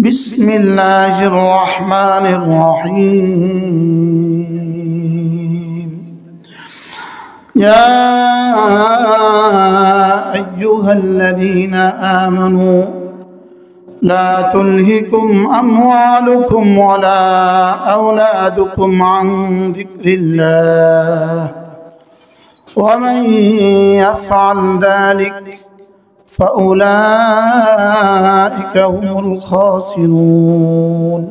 بسم الله الرحمن الرحيم يا أيها الذين آمنوا لا تلهكم أموالكم ولا أولادكم عن ذكر الله ومن يفعل ذلك فأولئك هم الخاسرون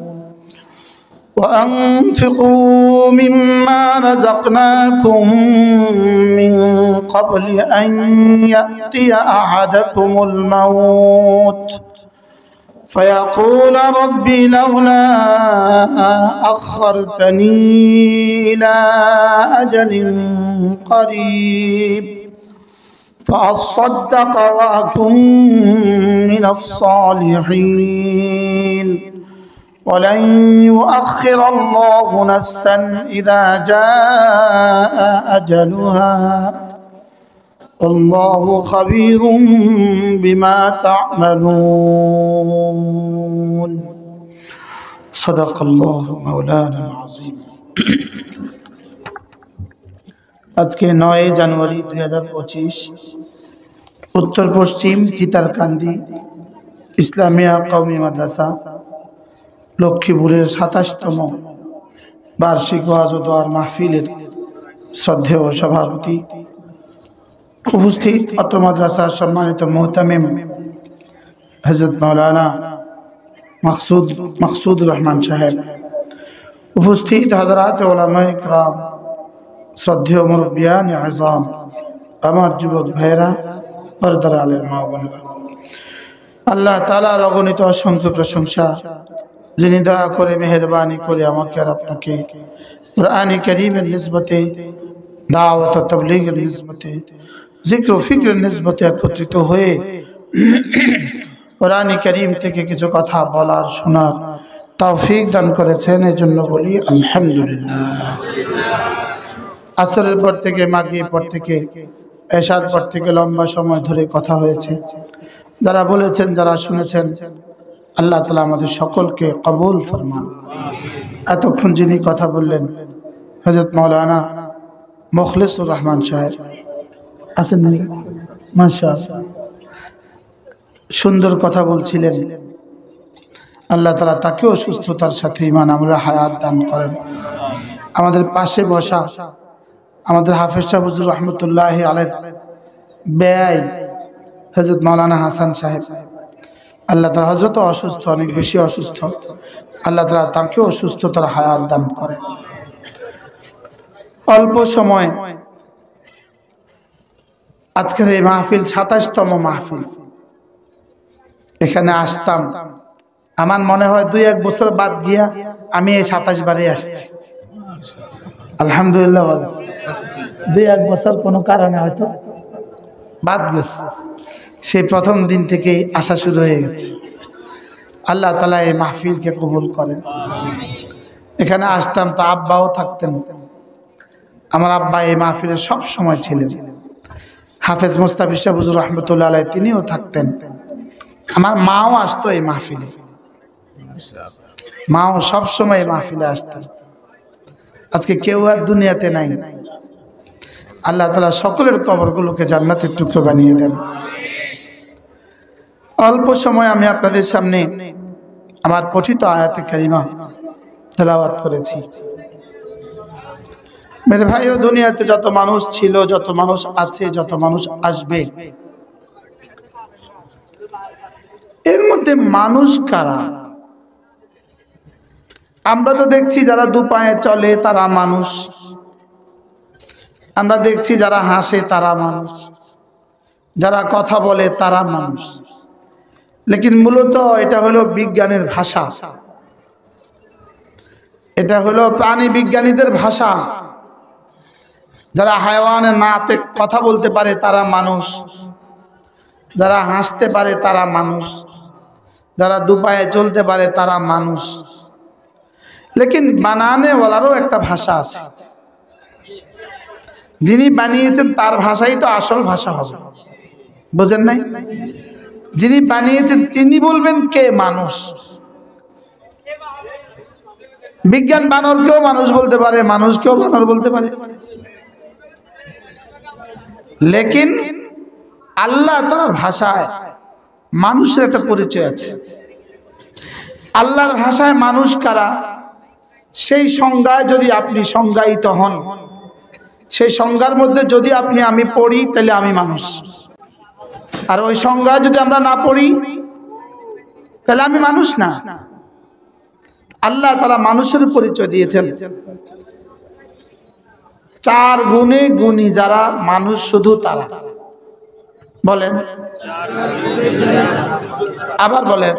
وأنفقوا مما رزقناكم من قبل أن يأتي أحدكم الموت فيقول ربي لولا أخرتني إلى أجل قريب فأصدق وأكن من الصالحين ولن يؤخر الله نفسا إذا جاء أجلها الله خبير بما تعملون صدق الله مولانا العظيم আজকে 9 জানুয়ারি 2025 উত্তর পশ্চিম তিতারকান্দি ইসলামিয়া কওমি মাদ্রাসা লক্ষ্মীপুরের 27তম বার্ষিক ওয়াজ ও দোয়ার মাহফিলের শ্রদ্ধেয় সভাপতি উপস্থিত অত্র মাদ্রাসার সম্মানিত মুহতামিম হযরত মাওলানা মাকসুদুর রহমান সাহেব, উপস্থিত হযরত উলামায়ে কিরাম, শ্রদ্ধেয় মুরব্বিয়ান আযম, আমার যুবক ভাইরা, পর্দার আলের মা বোনেরা, আল্লাহ তাআলার অগণিত অসংখ্য প্রশংসা, যিনি দয়া করে মেহেরবানি করে আমাকে আর আপনাকে কুরআনে কারীমের নিসবতে, দাওয়াত ও তাবলীগের নিসবতে, জিক্র ও ফিক্রের নিসবতে একত্রিত হয়ে কুরআনে কারীম থেকে কিছু কথা বলার শোনার তৌফিক দান করেছেন। এজন্য বলি আলহামদুলিল্লাহ। আসরের পর থেকে, মাগরিবের পর থেকে, এশার পর থেকে লম্বা সময় ধরে কথা হয়েছে। যারা বলেছেন, যারা শুনেছেন, আল্লাহ তাআলা আমাদের সকলকে কবুল ফরমান। এতক্ষণ যিনি কথা বললেন হযরত মাওলানা মুখলিসুর রহমান সাহেব আছেন, মাশাআল্লাহ, সুন্দর কথা বলছিলেন। আল্লাহ তাআলা তাকেও সুস্থতার সাথে ঈমান আমরা হায়াত দান করেন। আমাদের পাশে বসা আমাদের হাফেজ সাহেব হুজুর রহমতুল্লাহ আলাইহি বেয়াই হযরত মাওলানা হাসান সাহেব, আল্লাহ তাআলা হযরত অসুস্থ, অনেক বেশি অসুস্থ, আল্লাহ তাআলা তাকেও সুস্থতার হায়াত দান করেন। অল্প সময় আজকের এই মাহফিল 27তম মাহফিল। এখানে আসতাম, আমার মনে হয় 2-1 বছর বাদ গিয়া আমি এই 27 বারে আসছি। আলহামদুলিল্লাহ, 2-1 বছর কোনো কারণে হয়তো বাদ গেছে, সেই প্রথম দিন থেকেই আসা শুরু হয়ে গেছে। আল্লাহ তাআলা এই মাহফিলকে কবুল করেন। এখানে আসতাম তো আব্বাও থাকতেন, আমার আব্বা এই মাহফিলে সব সময় ছিলেন। হাফেজ মুস্তাফিজ সাহেব হুজুর রহমতুল্লাহ আলাইহি তিনিও থাকতেন। আমার মাও আসতো এই মাহফিলে, মাও সব সময় এই মাহফিলে আসতেন। আজকে কেউ আর দুনিয়াতে নাই। আল্লাহ তাআলা সকলের কবরগুলোকে জান্নাতের টুকরো বানিয়ে দেন। অল্প সময় আমি আপনাদের সামনে আমার পঠিত আয়াতে কারিমা তেলাওয়াত করেছি। মেরে ভাইও, দুনিয়াতে যত মানুষ ছিল, যত মানুষ আছে, যত মানুষ আসবে, এর মধ্যে মানুষ কারা? আমরা তো দেখছি যারা দুপায়ে চলে তারা মানুষ, আমরা দেখছি যারা হাসে তারা মানুষ, যারা কথা বলে তারা মানুষ। লেকিন মূলত এটা হলো বিজ্ঞানের ভাষা, এটা হলো প্রাণী বিজ্ঞানীদের ভাষা। যারা হায়াওয়ানের নাতে কথা বলতে পারে তারা মানুষ, যারা হাসতে পারে তারা মানুষ, যারা দুপায়ে চলতে পারে তারা মানুষ। লেকিন বানানে ওয়ালারও একটা ভাষা আছে। যিনি বানিয়েছেন তার ভাষাই তো আসল ভাষা হবে, বুঝেন নাই? যিনি বানিয়েছেন তিনি বলবেন কে মানুষ, বিজ্ঞান বানরকেও মানুষ বলতে পারে, মানুষকেও বানর বলতে পারে, লেকিন আল্লাহ তাআলার ভাষায় মানুষের একটা পরিচয় আছে। আল্লাহর ভাষায় মানুষ কারা, সেই সংজ্ঞায় যদি আপনি সংজ্ঞায়িত হন, সেই সংজ্ঞার মধ্যে যদি আপনি আমি পড়ি, তাহলে আমি মানুষ। আর ওই সংজ্ঞায় যদি আমরা না পড়ি, তাহলে আমি মানুষ না। আল্লাহ তাআলা মানুষের পরিচয় দিয়েছেন 4 গুণে গুণী যারা, মানুষ শুধু তারা। বলেন, আবার বলেন,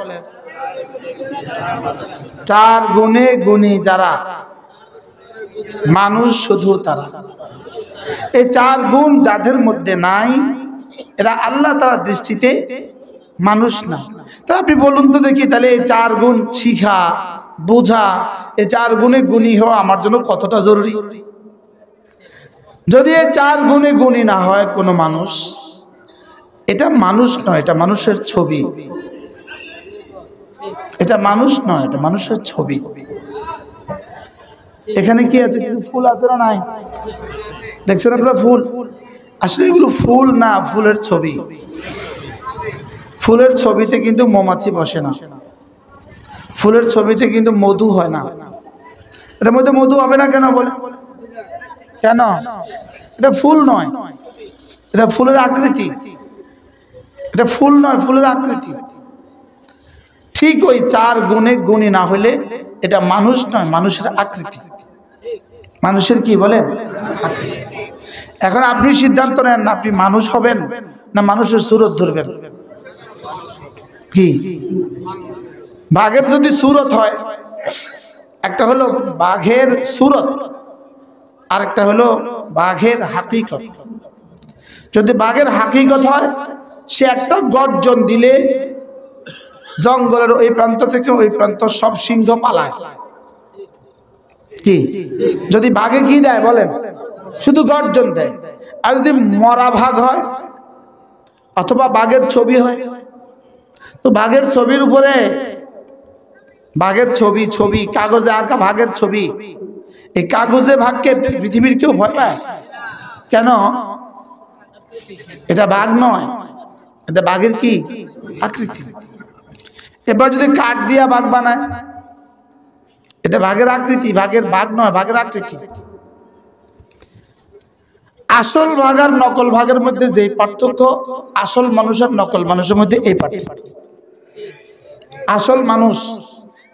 4 গুণে গুণী যারা, মানুষ শুধু তারা। এই 4 গুণ যাদের মধ্যে নাই, এরা আল্লাহ তাআলার দৃষ্টিতে মানুষ না। তা আপনি বলুন তো দেখি, তাহলে এই 4 গুণ শিখা, বোঝা, এই 4 গুণে গুণী হওয়া আমার জন্য কতটা জরুরি। যদি এই 4 গুণে গুণী না হয় কোনো মানুষ, এটা মানুষ নয়, এটা মানুষের ছবি। এটা মানুষ নয়, এটা মানুষের ছবি। এখানে কি আছে? কিছু ফুল আছে না নাই? দেখছেন আপনারা ফুল? আসলে এগুলো ফুল না, ফুলের ছবি। ফুলের ছবিতে কিন্তু মৌমাছি বসে না, ফুলের ছবিতে কিন্তু মধু হয় না। এটার মধ্যে মধু হবে না কেন বলে? কেন? এটা ফুল নয়, এটা ফুলের আকৃতি। এটা ফুল নয়, ফুলের আকৃতি। ঠিক ওই 4 গুণে গুণী না হলে এটা মানুষ নয়, মানুষের আকৃতি। মানুষের কি বলেন? এখন আপনি সিদ্ধান্ত নেন, আপনি মানুষ হবেন না মানুষের সুরত ধরবেন। কি বাঘের যদি সুরত হয়, একটা হলো বাঘের সুরত, আর একটা হলো বাঘের হাকিকত। যদি বাঘের হাকিকত হয়, সে একটা গর্জন দিলে জঙ্গলের ওই প্রান্ত থেকে ওই প্রান্ত সব সিংহ পালায়। কি যদি বাঘে কি দেয় বলেন? শুধু গর্জন দেয়। আর যদি মরা বাঘ হয় অথবা বাঘের ছবি হয়, তো বাঘের ছবির উপরে, বাঘের ছবি, ছবি কাগজে আঁকা বাঘের ছবি, এই কাগজে বাঘকে পৃথিবীর কেউ ভয় পায় কেন? এটা বাঘ নয়, এটা বাঘের কি আকৃতি। এবার যদি কাঠ দিয়া বাঘ বানায়, এটা বাঘের আকৃতি, বাঘের বাঘ নয়, বাঘের আকৃতি। আসল বাঘ আর নকল বাঘের মধ্যে যে পার্থক্য, আসল মানুষ আর নকল মানুষের মধ্যে এই পার্থক্য। আসল মানুষ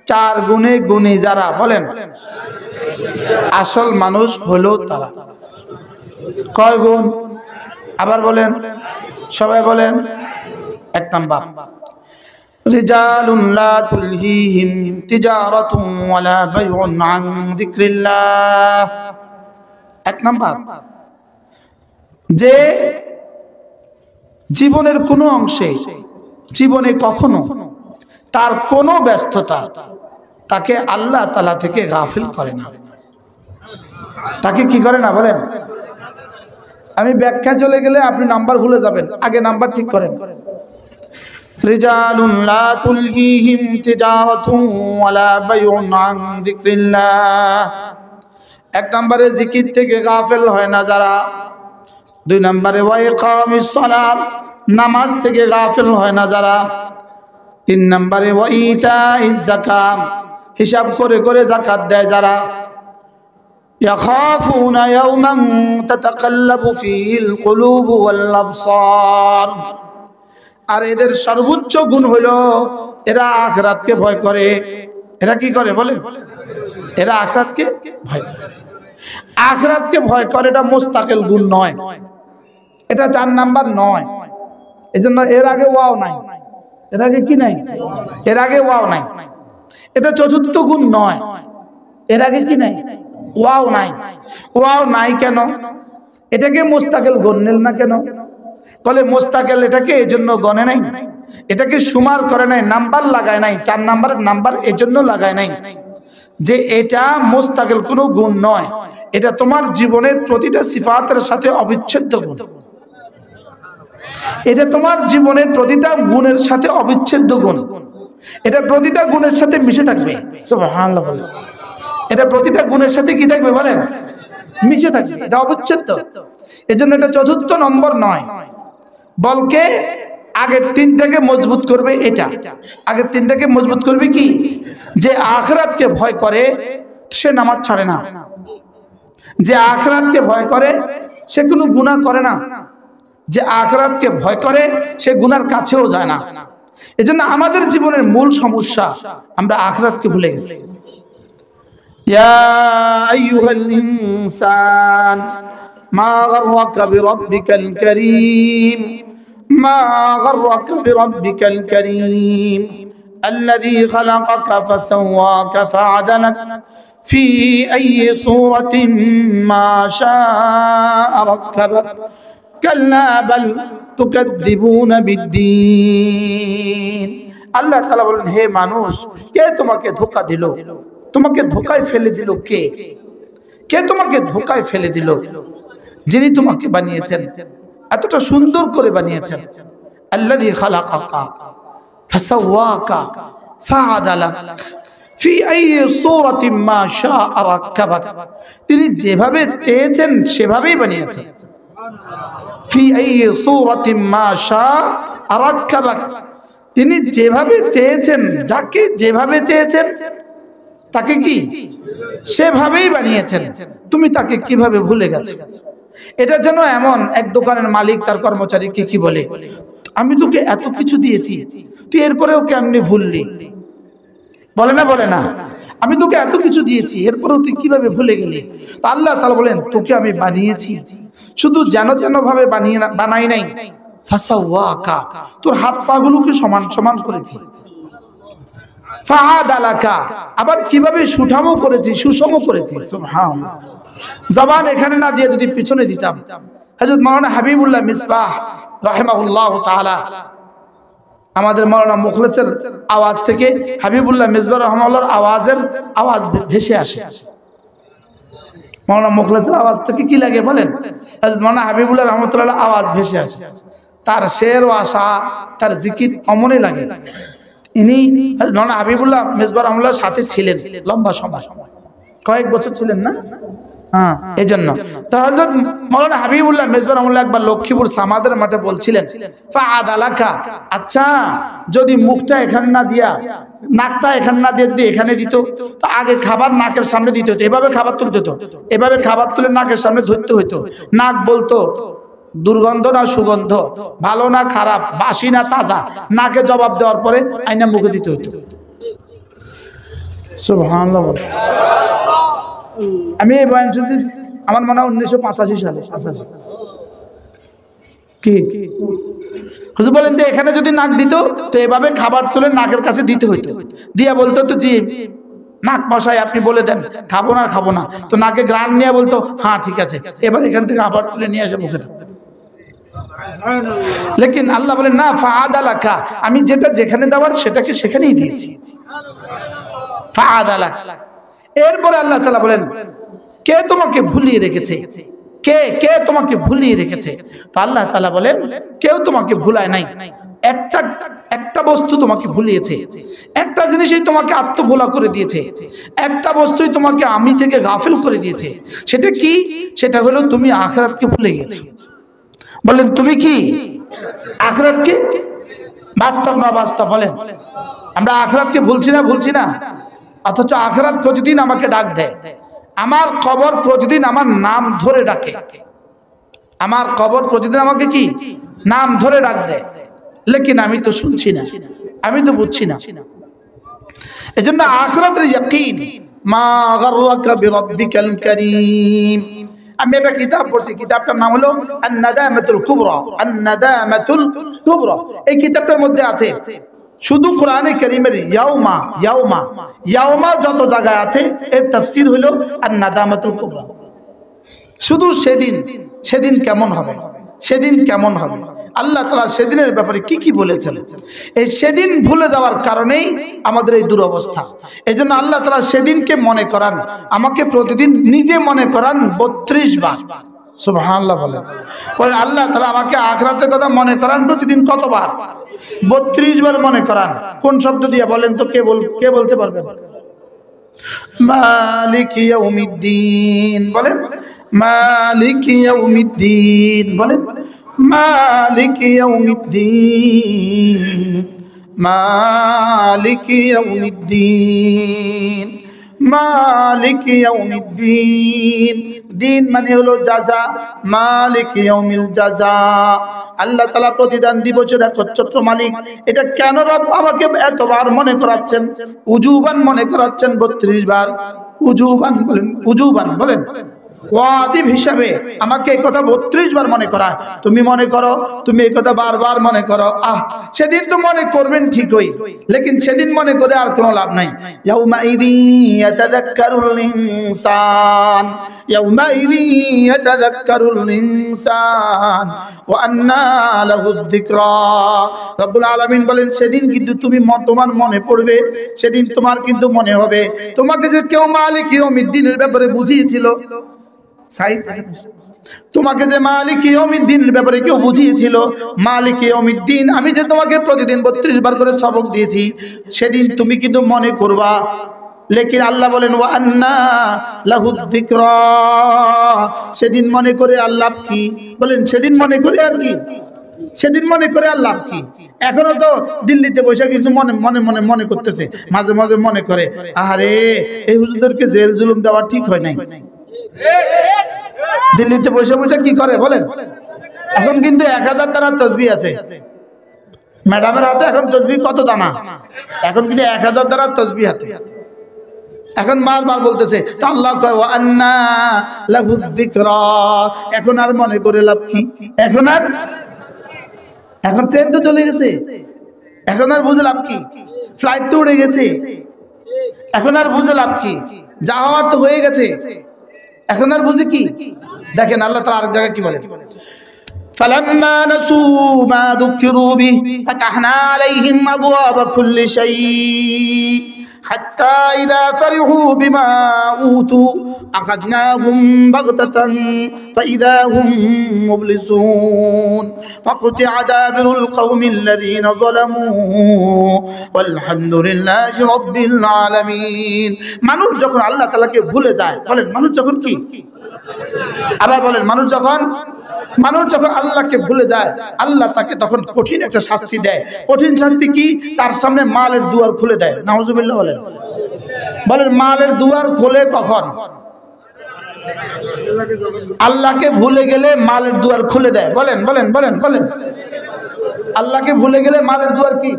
4 গুণে গুণী যারা, বলেন আসল মানুষ হলো তারা। কয় গুণ? আবার বলেন, সবাই বলেন। 1 নাম্বার, রিজালুন লা তুলহিহিম তিজারাতুন ওয়ালা বাইউন আন যিকরিল্লাহ। 1 নাম্বার, যে জীবনের কোনো অংশে, জীবনে কখনো তার কোনো ব্যস্ততা তাকে আল্লাহ তাআলা থেকে গাফিল করে না। তাকে কি করে না বলেন? আমি ব্যাখ্যা চলে গেলে আপনি নাম্বার ভুলে যাবেন, আগে নাম্বার ঠিক করেন। রিজালুন লা তুলহিহিম তিজারাতুন ওয়ালা বাইউন আন যিকরিল্লাহ। 1 নম্বরে জিকির থেকে গাফিল হয় না যারা। 2 নম্বরে ওয়া ইকামিস সালাত, নামাজ থেকে গাফিল হয় না যারা। 3 নম্বরে ওয়া ইতাইজ যাকাত, হিসাব করে করে যাকাত দেয় যারা। ইয়াখাফুনা ইয়াওমান তাতাকাল্লাবু ফীহিল কুলুবু ওয়াল আবসার। আর এদের সর্বোচ্চ গুণ হলো এরা আখিরাতকে ভয় করে। এরা কি করে বলেন? এরা আখিরাতকে ভয় করে। আখিরাতকে ভয় করে, এটা মুস্তাকিল গুণ নয়, এটা 4 নাম্বার নয়। এজন্য এর আগে ওয়াও নাই, এর আগে কি নাই? এর আগে ওয়াও নাই। এটা চতুর্থ গুণ নয়, এর আগে কি নাই? ওয়াও নাই। ওয়াও নাই কেন? এটাকে মুস্তাকিল গণলেন না কেন? বলে মুস্তাকিল এটাকে এজন্য গণে নাই, এটাকে সুমার করে নাই, নাম্বার লাগায় নাই। 4 নাম্বারের নাম্বার এজন্য লাগায় নাই যে এটা মুস্তাকিল কোনো গুণ নয়, এটা তোমার জীবনের প্রতিটা সিফাতের সাথে অবিচ্ছেদ্য গুণ। এটা তোমার জীবনের প্রতিটা গুণের সাথে অবিচ্ছেদ্য গুণ, এটা প্রতিটা গুণের সাথে মিশে থাকবে। সুবহানাল্লাহ বলে এটা প্রতিটা গুণের সাথে কি থাকবে বলেন, মিশে থাকবে, এটা অবিচ্ছেদ্য। এজন্য এটা চতুর্থ নম্বর নয়, বলকে আগের তিনটাকে মজবুত করবে। এটা আগের তিনটাকে মজবুত করবে কি, যে আখিরাতকে ভয় করে সে নামাজ ছাড়ে না, যে আখিরাতকে ভয় করে সে কোনো গুনাহ করে না, যে আখিরাতকে ভয় করে সে গুনার কাছেও যায় না। এজন্য আমাদের জীবনের মূল সমস্যা, আমরা আখিরাতকে ভুলে গেছি। ইয়া আইয়ুহাল ইনসান মা গাররাকা বিরাব্বিকাল কারীম মা গাররাকা বিরাব্বিকাল কারীম الذي خلقك فسواك فعدلك في أي صورة ما شاء ركبك كلا بل تكذبون بالدين। আল্লাহ তাআলা বলেন, হে মানুষ, কে তোমাকে ধোঁকা দিল, তোমাকে ধোঁকায় ফেলে দিল, কে কে তোমাকে ধোঁকায় ফেলে দিল? যিনি তোমাকে বানিয়েছেন, এতটা সুন্দর করে বানিয়েছেন। আল্লাযী খালাকাকা ফাসাওয়াকা ফাআদালাক ফি আইয়ি সূরাতিন মা শাআ রাক্কাবাক। তিনি যেভাবে চেয়েছেন সেভাবেই বানিয়েছেন। ফি আইয়ি সূরাতিন মা শাআ রাক্কাবাক, তিনি যেভাবে চেয়েছেন, যাকে যেভাবে চেয়েছেন তাকে কি সেভাবেই বানিয়েছেন। তুমি তাকে কিভাবে ভুলে গেছো? এটা যেন এমন এক দোকানের মালিক তার কর্মচারীকে কি বলে, আমি তোকে এত কিছু দিয়েছি, তুই এরপরেও কেমনে ভুললি? বলে না, বলে না, আমি তোকে এত কিছু দিয়েছি এরপরেও তুই কিভাবে ভুলে গেলি? তো আল্লাহ তাআলা বলেন, তোকে আমি বানিয়েছি, শুধু যেন ভাবে বানাই নাই, ফাসাওয়াকা, তোর হাত পা গুলোকে সমান সমান করেছি, ফাআদালাকা, আবার কিভাবে সুঠামও করেছি, সুষম করেছি। সুবহানাল্লাহ। জবান এখানে না দিয়ে যদি পিছনে দিতাম, হযরত মাওলানা হাবিবুল্লাহ মিসবাহ রাহিমাহুল্লাহ তাআলা, আমাদের মাওলানা মুখলেসের আওয়াজ থেকে হাবিবুল্লাহ মিসবাহ রাহিমাহুল্লাহর আওয়াজ ভেসে আসে। মাওলানা মুখলেসের আওয়াজ থেকে কি লাগে বলেন? হযরত মাওলানা হাবিবুল্লাহ রাহমাতুল্লাহ আওয়াজ ভেসে আসে, তার শের ও আশা, তার জিকির অমনে লাগে। ইনি মাওলানা হাবিবুল্লাহ মিসবাহ রাহমাতুল্লাহর সাথে ছিলেন লম্বা সময়, কয়েক বছর ছিলেন না? হ্যাঁ, এই জন্য তো হযরত মাওলানা হাবিবুল্লাহ মিসবাহ রাহমাতুল্লাহ একবার লক্ষ্মীপুর সামাদের মাঠে বলছিলেন, ফাআদালাকা, আচ্ছা যদি মুখটা এখানে না দিয়া, নাকটা এখানে না দিয়ে যদি এখানে দিত, তো আগে খাবার নাকের সামনে দিতে হতো, এভাবে খাবার তুলতে হতো, এভাবে খাবার তুলে নাকের সামনে ধরতে হতো। নাক বলতো দুর্গন্ধ না সুগন্ধ, ভালো না খারাপ, বাসি না তাজা, নাকে জবাব দেওয়ার পরে আইনা মুখে দিতে হতো। সুবহানাল্লাহ। আমি এই বয়ান শুনছি আমার মনে হয় 1985 সালে। কি হুজুর বলেন যে এখানে যদি নাক দিত, তো এভাবে খাবার তুলে নাকের কাছে দিতে হইতো, দিয়া বলতো তো জি নাক মশাই আপনি বলে দেন খাবো না খাবো না, তো নাকে গ্রান নিয়ে বলতো হ্যাঁ ঠিক আছে, এবার এখান থেকে খাবার তুলে নিয়ে এসে মুখে দাও। লেকিন আল্লাহ বলেন না, ফাআদালাকা, আমি যেটা যেখানে দেওয়ার সেটাকে সেখানেই দিয়েছি। ফাআদালাকা। এরপরে আল্লাহ তাআলা বলেন, কে তোমাকে ভুলিয়ে রেখেছে, কে কে তোমাকে ভুলিয়ে রেখেছে? তো আল্লাহ তাআলা বলেন, কেউ তোমাকে ভুলায় নাই, একটা বস্তু তোমাকে ভুলিয়েছে, একটা জিনিসই তোমাকে আত্মভোলা করে দিয়েছে, একটা বস্তুই তোমাকে আমি থেকে গাফিল করে দিয়েছে। সেটা কি? সেটা হলো তুমি আখিরাতকে ভুলে গেছো। বলেন তুমি কি আখিরাতকে, বাস্তব না বাস্তব বলেন? আমরা আখিরাতকে ভুলছি না, অথচ আখিরাত প্রতিদিন আমাকে ডাক দেয়। আমার কবর প্রতিদিন আমার নাম ধরে ডাকে, আমার কবর প্রতিদিন আমাকে কি নাম ধরে ডাক দেয়, লেকিন আমি তো শুনছি না, আমি তো বুঝছি না। এজন্য আখিরাতের ইয়াকিন, মা গাররাকা বিরাব্বিকাল কারীম। আমি একটা কিতাব পড়ছি, কিতাবটার নাম হলো আন-নাদামাতুল কুবরা, আন-নাদামাতুল কুবরা। এই কিতাবটার মধ্যে আছে শুধু কোরআনে কারীমের ইয়াউমা ইয়াউমা ইয়াউমা যত জায়গায় আছে, এর তাফসীর হলো আন-নাদামাতুল কুবরা। শুধু সেদিন কেমন হবে, সেদিন কেমন হবে, আল্লাহ তাআলা সেদিনের ব্যাপারে কি কি বলেছেন। এই সেদিন ভুলে যাওয়ার কারণেই আমাদের এই দুরবস্থা। এজন্য আল্লাহ তাআলা সেদিনকে মনে করান, আমাকে প্রতিদিন নিজে মনে করান 32 বার। সুবহানাল্লাহ বলেন। আল্লাহ তাআলা আমাকে আখিরাতের কথা মনে করান প্রতিদিন কতবার? 32 বার মনে করান। কোন শব্দ দিয়ে বলেন তো, কে বলতে পারবেন? মালিক ইয়াউমিদ্দিন বলেন, মালিক ইয়াউমিদ্দিন বলেন, মালিক ইয়াউমিদ্দিন, মালিক ইয়াউমিদ্দিন, মালিক ইয়াউমিদ্দিন। দিন মানে হলো জাযা, মালিক ইয়াউমিল জাযা। আল্লাহ তাআলা প্রতিদান দিবসের একচ্ছত্র মালিক। এটা কেন রব আমাকে এতবার মনে করাচ্ছেন, উজুবান মনে করাচ্ছেন 32 বার? উজুবান বলেন, উজুবান বলেন, ওয়াজিব হিসাবে আমাকে এই কথা 32 বার মনে করা। তুমি মনে করো, তুমি এই কথা বারবার মনে করো। সেদিন তো মনে করবেন ঠিকই, লেকিন সেদিন মনে করে আর কোনো লাভ নাই। ইয়াউমাইযি ইয়াতাযাক্কারুল ইনসান, ইয়াউমাইযি ইয়াতাযাক্কারুল ইনসান ওয়া আন্না লাহুয যিকরা। রব্বুল আলামিন বলেন, সেদিন কিন্তু তুমি তোমার মনে পড়বে, সেদিন তোমার কিন্তু মনে হবে তোমাকে যে কেউ মালিক ইয়াউমিদ্দিনের ব্যাপারে বুঝিয়েছিল, তোমাকে যে মালিক ইয়াউমিদ্দিনের ব্যাপারে কেউ বুঝিয়েছিল, মালিক ইয়াউমিদ্দিন আমি যে তোমাকে প্রতিদিন 32 বার করে সবক দিয়েছি, সেদিন তুমি কিন্তু মনে করবা। লেকিন আল্লাহ বলেন ওয়া আন্না লাহুয যিকরা, সেদিন মনে করে আল্লাহ কি বলেন, সেদিন মনে করে আর কি, সেদিন মনে করে আল্লাহ কি। এখনো তো দিল্লিতে বসে কিছু মনে মনে মনে মনে করতেছে, মাঝে মাঝে মনে করে আরে এই হুজুরদেরকে জেল জুলুম দেওয়া ঠিক হয় নাই। দিল্লিতে বসে বসে কি করে বলেন? এখন কিন্তু 1000 দানা তসবিহ আছে ম্যাডামের হাতে। এখন তসবিহ কত দানা? এখন কিন্তু 1000 দানা তসবিহ হাতে। এখন বারবার বলতেছে আল্লাহ কয় ওয়া আন্না লাহুয যিকরা। এখন আর মনে করে লাভ কি? এখন আর, এখন ট্রেন তো চলে গেছে, এখন আর বুঝে লাভ কি? ফ্লাইট তো উড়ে গেছে, এখন আর বুঝে লাভ কি? যা হওয়ার তো হয়ে গেছে, এখন আর বুঝে কি? দেখেন আল্লাহ তাআলা আরেক জায়গায় কি বলে, ফালাম্মা নাসু মা যুকিরু বিহি ফাতাহনা আলাইহিম আবওয়াবা কুল্লি শাই হাত্তা ইযা ফারিহু বিমা উতু আখাযনাহুম বাগতাতান ফাইযা হুম মুবলিসুন ফাকুতিআ দাবিরুল কওমিল্লাযীনা যালামু ওয়ালহামদুলিল্লাহি রাব্বিল আলামিন। মানুষ যখন আল্লাহ তাআলাকে ভুলে যায়, বলেন মানুষ যখন কি, আবার বলেন মানুষ যখন আল্লাহকে ভুলে যায়, আল্লাহ তাকে তখন কঠিন একটা শাস্তি দেয়। কঠিন শাস্তি কি? তার সামনে মালের দুয়ার খুলে দেয়। নাউজুবিল্লাহ বলেন, বলেন মালের দুয়ার খোলে কখন? আল্লাহকে ভুলে গেলে মালের দুয়ার খুলে দেয়। বলেন বলেন বলেন বলেন, আল্লাহকে ভুলে গেলে মালের দুয়ার কি?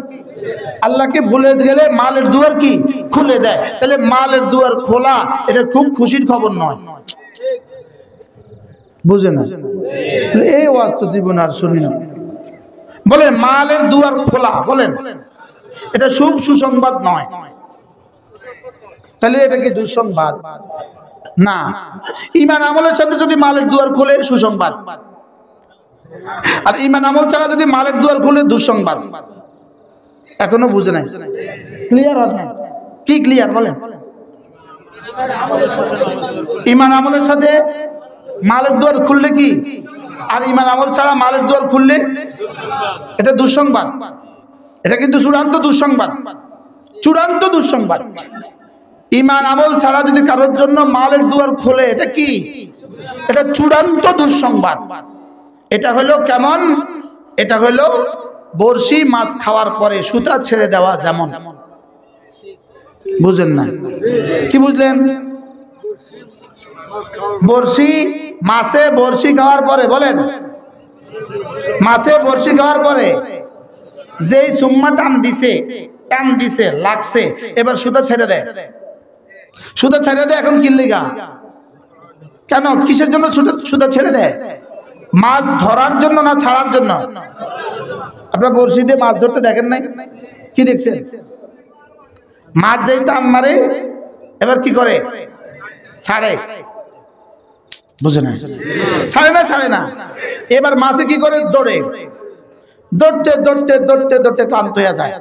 আল্লাহকে ভুলে গেলে মালের দুয়ার কি? খুলে দেয়। তাহলে মালের দুয়ার খোলা এটা খুব খুশির খবর নয়, বুঝে না? এই ওয়াজ তো জীবন আর শুনি না। বলেন মালের দুয়ার খোলা, বলেন এটা শুভ সুসংবাদ নয়, তাহলে এটা কি দুঃসংবাদ? না, ঈমান আমলের সাথে যদি মালের দুয়ার খোলে সুসংবাদ, আর ঈমান আমল ছাড়া যদি মালের দুয়ার খোলে দুঃসংবাদ। এখনো বুঝে নাই, ক্লিয়ার হয় না? কি ক্লিয়ার বলেন? ঈমান আমলের সাথে মালের দুয়ার খুললে কি, আর ঈমান আমল ছাড়া মালের দুয়ার খুললে এটা দুঃসংবাদ। এটা কিন্তু চূড়ান্ত দুঃসংবাদ, চূড়ান্ত দুঃসংবাদ। ঈমান আমল ছাড়া যদি কারোর জন্য মালের দুয়ার খোলে এটা কি? এটা চূড়ান্ত দুঃসংবাদ। এটা হলো কেমন? এটা হলো বড়শি মাছ খাওয়ার পরে সুতা ছেড়ে দেওয়া যেমন। বুঝেন না? কি বুঝলেন? বড়শি, মাছে বড়শি খাওয়ার পরে, বলেন মাছে বড়শি খাওয়ার পরে যেই সুম্মা টান দিছে লাগছে, এবার সুতা ছেড়ে দেয়। সুতা ছেড়ে দেয় এখন কি লিগা? কেন, কিসের জন্য সুতা ছেড়ে দেয়? মাছ ধরার জন্য না ছাড়ার জন্য? আপনারা বড়শি দিয়ে মাছ ধরতে দেখেন নাই? কি দেখছেন? মাছ যেই টান মারে এবার কি করে? ছাড়ে। বুঝে না? ছাড়ে না। এবার মাছে কি করে? দৌড়ে, দৌড়তে দৌড়তে দৌড়তে দৌড়তে ক্লান্ত হয়ে যায়।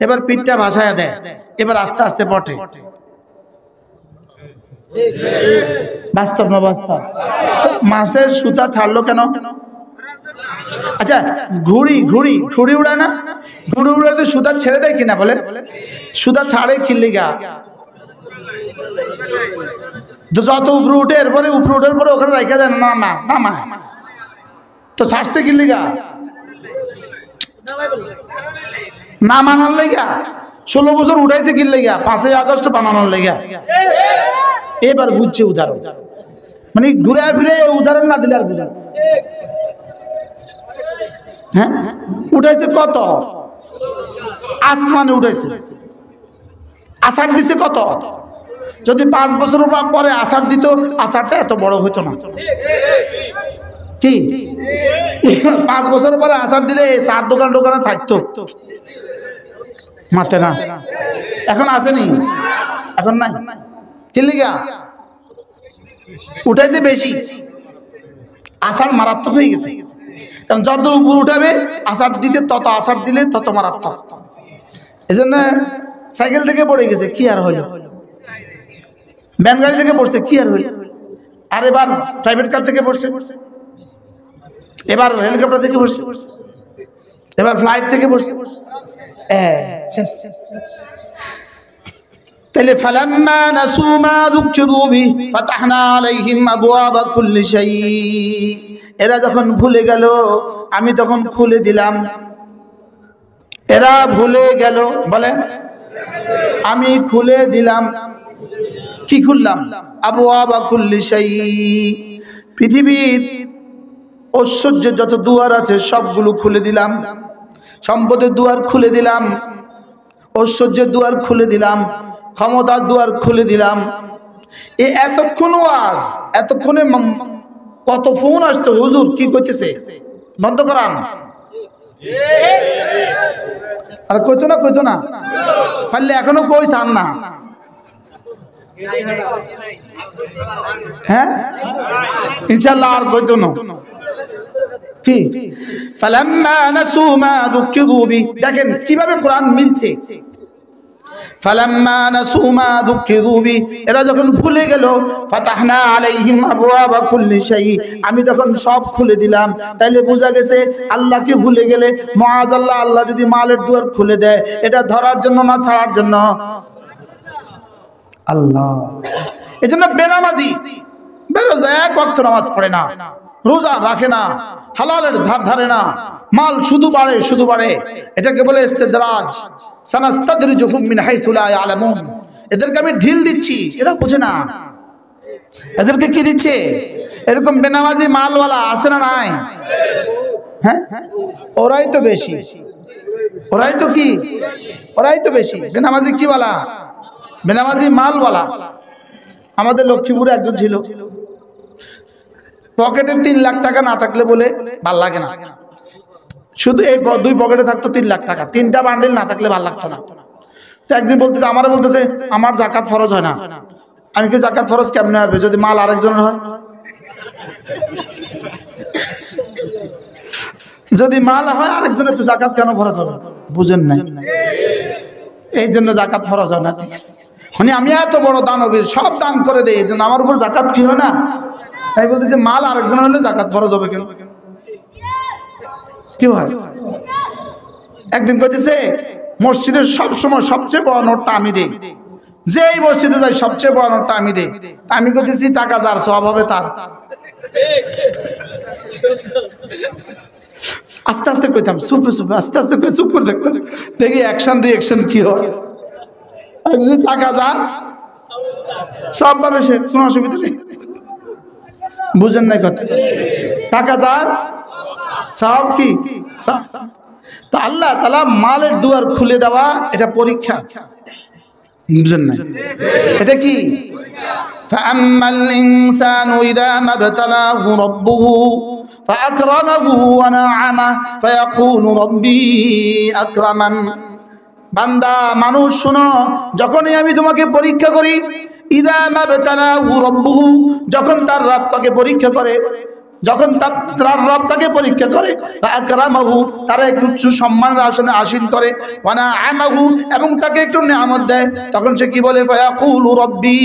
এবার পিঠটা ভাসায় দেয়, এবার আস্তে আস্তে পটে। বাস্তব না বাস্তব? মাছের সুতা ছাড়লো কেন? আচ্ছা, ঘুড়ি উড়ায় না? ঘুড়ি উড়াতে সুতা ছেড়ে দেয় কিনা? বলে সুতা ছাড়ে কি লিগা? যত উপরে উঠে এরপরে উপরে উঠার পরে ওখানে রাখা যায় না, নামা তো ছাড়ছে কি লিগা? না মানার লেগা। 16 বছর উঠাইছে কি লেগা? 5ই আগস্ট বানানোর লেগা। এবার বুঝছে উদাহরণ, মানে ঘুরে ফিরে উদাহরণ না দিলে আর বুঝা। হ্যাঁ, উঠাইছে কত? আসমানে উঠাইছে। আষাঢ় দিছে কত? যদি 5 বছর পরে আষাঢ় দিত, আষাঢ়টা এত বড় হইতো না। কি 5 বছর পরে আষাঢ় দিলে চার দোকানে থাকতো মাতে না। এখন আসেনি, এখন নাই। কি লিগা? উঠাইছে বেশি, আষাঢ় মারাত্মক হয়ে গেছে। কারণ যত উপর উঠাবে আষাঢ় দিতে, তত আষাঢ় দিলে তত মারাত্মক। এই জন্য সাইকেল থেকে পড়ে গেছে, কি আর হইল? ভ্যান গাড়ি থেকে পড়ছে, কি আর হইল? আর এবার প্রাইভেট কার থেকে পড়ছে, এবার হেলিকপ্টার থেকে পড়ছে, এবার ফ্লাইট থেকে পড়ছে। তাহলে ফালাম্মা নাসু মা যুকিরু বিহি ফাতাহনা আলাইহিম আবওয়াবা কুল্লি শাই। এরা যখন ভুলে গেল আমি তখন খুলে দিলাম। এরা ভুলে গেল, বলেন আমি খুলে দিলাম। কি খুললাম? আবওয়াবা কুল্লি শাই। পৃথিবীর ঐশ্বর্যের যত দুয়ার আছে সবগুলো খুলে দিলাম। সম্পদের দুয়ার খুলে দিলাম, ঐশ্বর্যের দুয়ার খুলে দিলাম, ক্ষমতার দুয়ার খুলে দিলাম। এতক্ষণ ওয়াজ, এতক্ষণে কত ফোন আসতো, হুজুর কি কইতেছে, বন্ধ করান। আর কইতো না পারলে এখনো কই চান না। হ্যাঁ ইনশাআল্লাহ আর কইতো না। কি ফালাম্মা নাসু মা যুকিরু বিহি, দেখেন কিভাবে কোরআন মিলছে। ফালাম্মা নাসু মা যুকিরু বিহি, এরা যখন ভুলে গেল, ফাতাহনা আলাইহিম আবওয়াবা কুল্লি শাই, আমি তখন সব খুলে দিলাম। তাইলে বোঝা গেছে আল্লাহকে ভুলে গেলে মুআযাল্লাহ, আল্লাহ যদি মালের দুয়ার খুলে দেয়, এটা ধরার জন্য না ছাড়ার জন্য? আল্লাহ। এজন্য বেনামাজি বেরোজা, এক ওয়াক্ত নামাজ পড়ে না, রোজা রাখে না, হালালের ধার ধারে না, মাল শুধু বাড়ে। এটাকে বলে ইস্তেদরাজ। সানাস্তাদরিজুহুম মিন হাইথু লা ইয়ালামুন। এদেরকে আমি ঢিল দিচ্ছি, এরা বোঝে না। এদেরকে কি দিচ্ছে? এরকম বেনামাজি মালওয়ালা আছে না নাই? হ্যাঁ, ওরাই তো বেশি, ওরাই তো বেশি। বেনামাজি কি বলা? বেনামাজি মালওয়ালা। আমাদের লক্ষ্মীপুরে একজন ছিল, পকেটে 3 লাখ টাকা না থাকলে বলে ভাল লাগে না। শুধু এই 2 পকেটে থাকতো 3 লাখ টাকা, 3টা বান্ডেল না থাকলে ভাল লাগতো না। তো একদিন বলতেছে, আমারও বলতেছে আমার যাকাত ফরজ হয় না। আমি কি জাকাত ফরজ কেমনে হবে যদি মাল আরেকজনের হয়? যদি মাল হয় আরেকজনের, তো জাকাত কেন ফরজ হবে? বুঝেন নাই, এই জন্য জাকাত ফরজ হয় না। ঠিক আছে, মানে আমি এত বড় দানবীর, সব দান করে দেই, এই জন্য আমার উপর জাকাত কি হয় না? তাই বলতেছে মাল আরেকজনের হলে জাকাত ফরজ হবে কেন? কি হয়? একদিন কইতেছে মসজিদের সবসময় সবচেয়ে বড় নোটটা আমি দেই, যেই মসজিদে যাই সবচেয়ে বড় নোটটা আমি দেই। আমি কইতেছি টাকা যার সওয়াব হবে তার। আস্তে আস্তে কইতাম, চুপে আস্তে আস্তে কই চুপ করে দেখি অ্যাকশন কি হয়। টাকা যার সব পাবে সে, কোনো অসুবিধা নেই। বুঝেন নাই কথা? টাকা যার সব কি সব। তো আল্লাহ তাআলা মালের দুয়ার খুলে দেওয়া, এটা পরীক্ষা। বুঝেন নাই? এটা কি? ফাআম্মাল ইনসানু ইযা মাবতালাহু রাব্বুহু ফাআকরামাহু ওয়া না'আমাহু ফায়াকুলু রাব্বি আকরামান। বান্দা মানুষ শোনো, যখনই আমি তোমাকে পরীক্ষা করি, ইযা মাবতালাহু রাব্বুহু, যখন তার রব তাকে পরীক্ষা করে, যখন তার রব তাকে পরীক্ষা করে, আকরামাহু, তারা একটু উচ্চ সম্মানের আসনে আসীন করে, ওয়া না'আমাহু, এবং তাকে একটু নিয়ামত দেয়, তখন সে কি বলে? ফায়াকুলু রাব্বি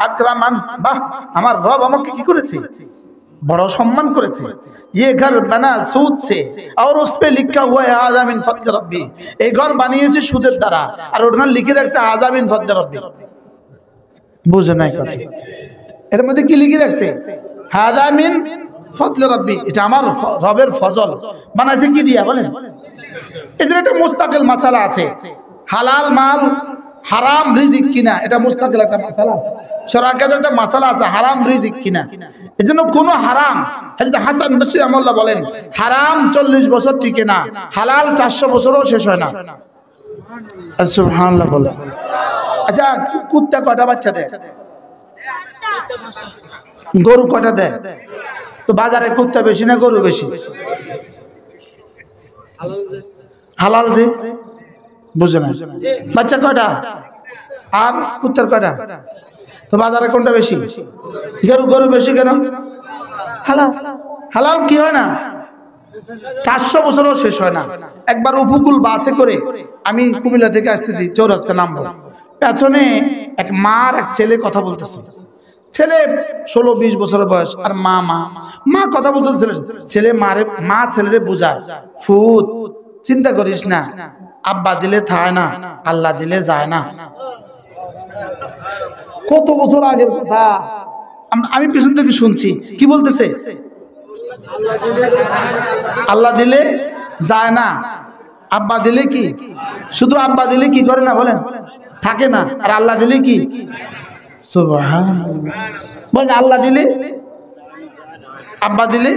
আকরামান। বাহ, আমার রব আমাকে কি করেছে? बड़ा सम्मान করেছে। ये घर बना सूद से और उस पे लिखा हुआ है आज़ा मिन फज़ल रब्बी। এই ঘর বানিয়েছে সুদের দ্বারা, আর ওখানে লিখে রাখছে আযা মিন ফজল রব্বি। বুঝে নাই কথা। এর মধ্যে কি লিখে রাখছে? হাযা মিন ফজল রাব্বি, এটা আমার রবের ফজল। বানাইছে কি দিয়া বলেন? এদের একটা মুস্তাকিল মাসালা আছে, হালাল মাল হারাম রিজিক কিনা, এটা মুস্তাকিল একটা মাসালা আছে। শরীয়তের একটা মাসালা আছে হারাম রিজিক কিনা। এজন্য কোন হারাম, হযরত হাসান বসরি রাহিমাহুল্লাহ বলেন, হারাম 40 বছর টিকে না, হালাল 400 বছরও শেষ হয় না। সুবহানাল্লাহ বলে। আচ্ছা, কুত্তা কয়টা বাচ্চা দেয়? গরু কয়টা দেয়? তো বাজারে কুত্তা বেশি না গরু বেশি? হালাল যে, বুঝে না। বাচ্চা কয়টা আর কুত্তার কয়টা? তো বাজারে কোনটা বেশি? গরু বেশি কেন? হালাল। হালাল কি হয় না, 400 বছরও শেষ হয় না। একবার উপকূল বাসে করে আমি কুমিল্লা থেকে আসতেছি, চৌরাস্তা নামবো, পেছনে এক মা আর এক ছেলে কথা বলতেছে। ছেলে 16-20 বছরের বয়স, আর মা কথা বলতেছে। ছেলে মা ছেলেরে বুঝায়, ফুত চিন্তা করিস না, আব্বা দিলে থায় না, আল্লাহ দিলে যায় না। কত বছর আগের কথা, আমি পেছন থেকে শুনছি। কি বলতেছে? আল্লাহ দিলে যায় না, আব্বা দিলে কি, শুধু আব্বা দিলে কি করে না বলেন, থাকে না, আর আল্লাহ দিলে কি, সুবহানাল্লাহ বলেন, আল্লাহ দিলে, আব্বা দিলে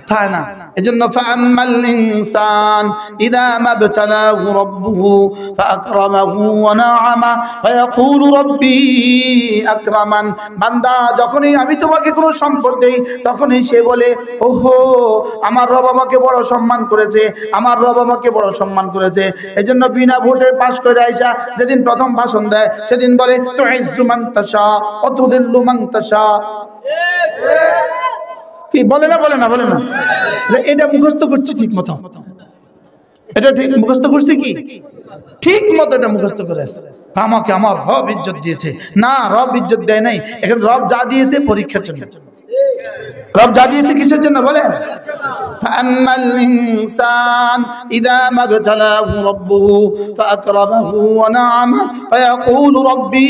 থাকে না। এজন্য ফাআম্মাল ইনসান ইযা মাবতালাহু রাব্বুহু ফাআকরামাহু ওয়া নাআমা ফায়াকুলু রাব্বি আকরামান। বান্দা যখনই আমি তোমাকে কোনো সম্পদ দেই, তখনই সে বলে, ওহো আমার রব আমাকে বড় সম্মান করেছে, আমার রব আমাকে বড় সম্মান করেছে। এজন্য বিনা ভোটে পাস করে আইসা যেদিন প্রথম ভাষণ দেয়, সেদিন বলে তুইজ্জু মান তাশা ওয়া তুযিল্লু মান তাশা। কি বলে না? এটা মুখস্থ করছি ঠিক মতো, এটা ঠিক মুখস্থ করছি কি ঠিক মতো, এটা মুখস্থ করে আসছে। আমাকে আমার রব ইজ্জত দিয়েছে না, রব ইজ্জত দেয় নাই। এখন রব যা দিয়েছে পরীক্ষার জন্য, রব যা দিয়েছে কিসের জন্য বলেন? ফাআম্মাল ইনসান ইযা মাবতালাহু রাব্বুহু ফাআকরামাহু ওয়া নাআমা ফায়াকুলু রাব্বি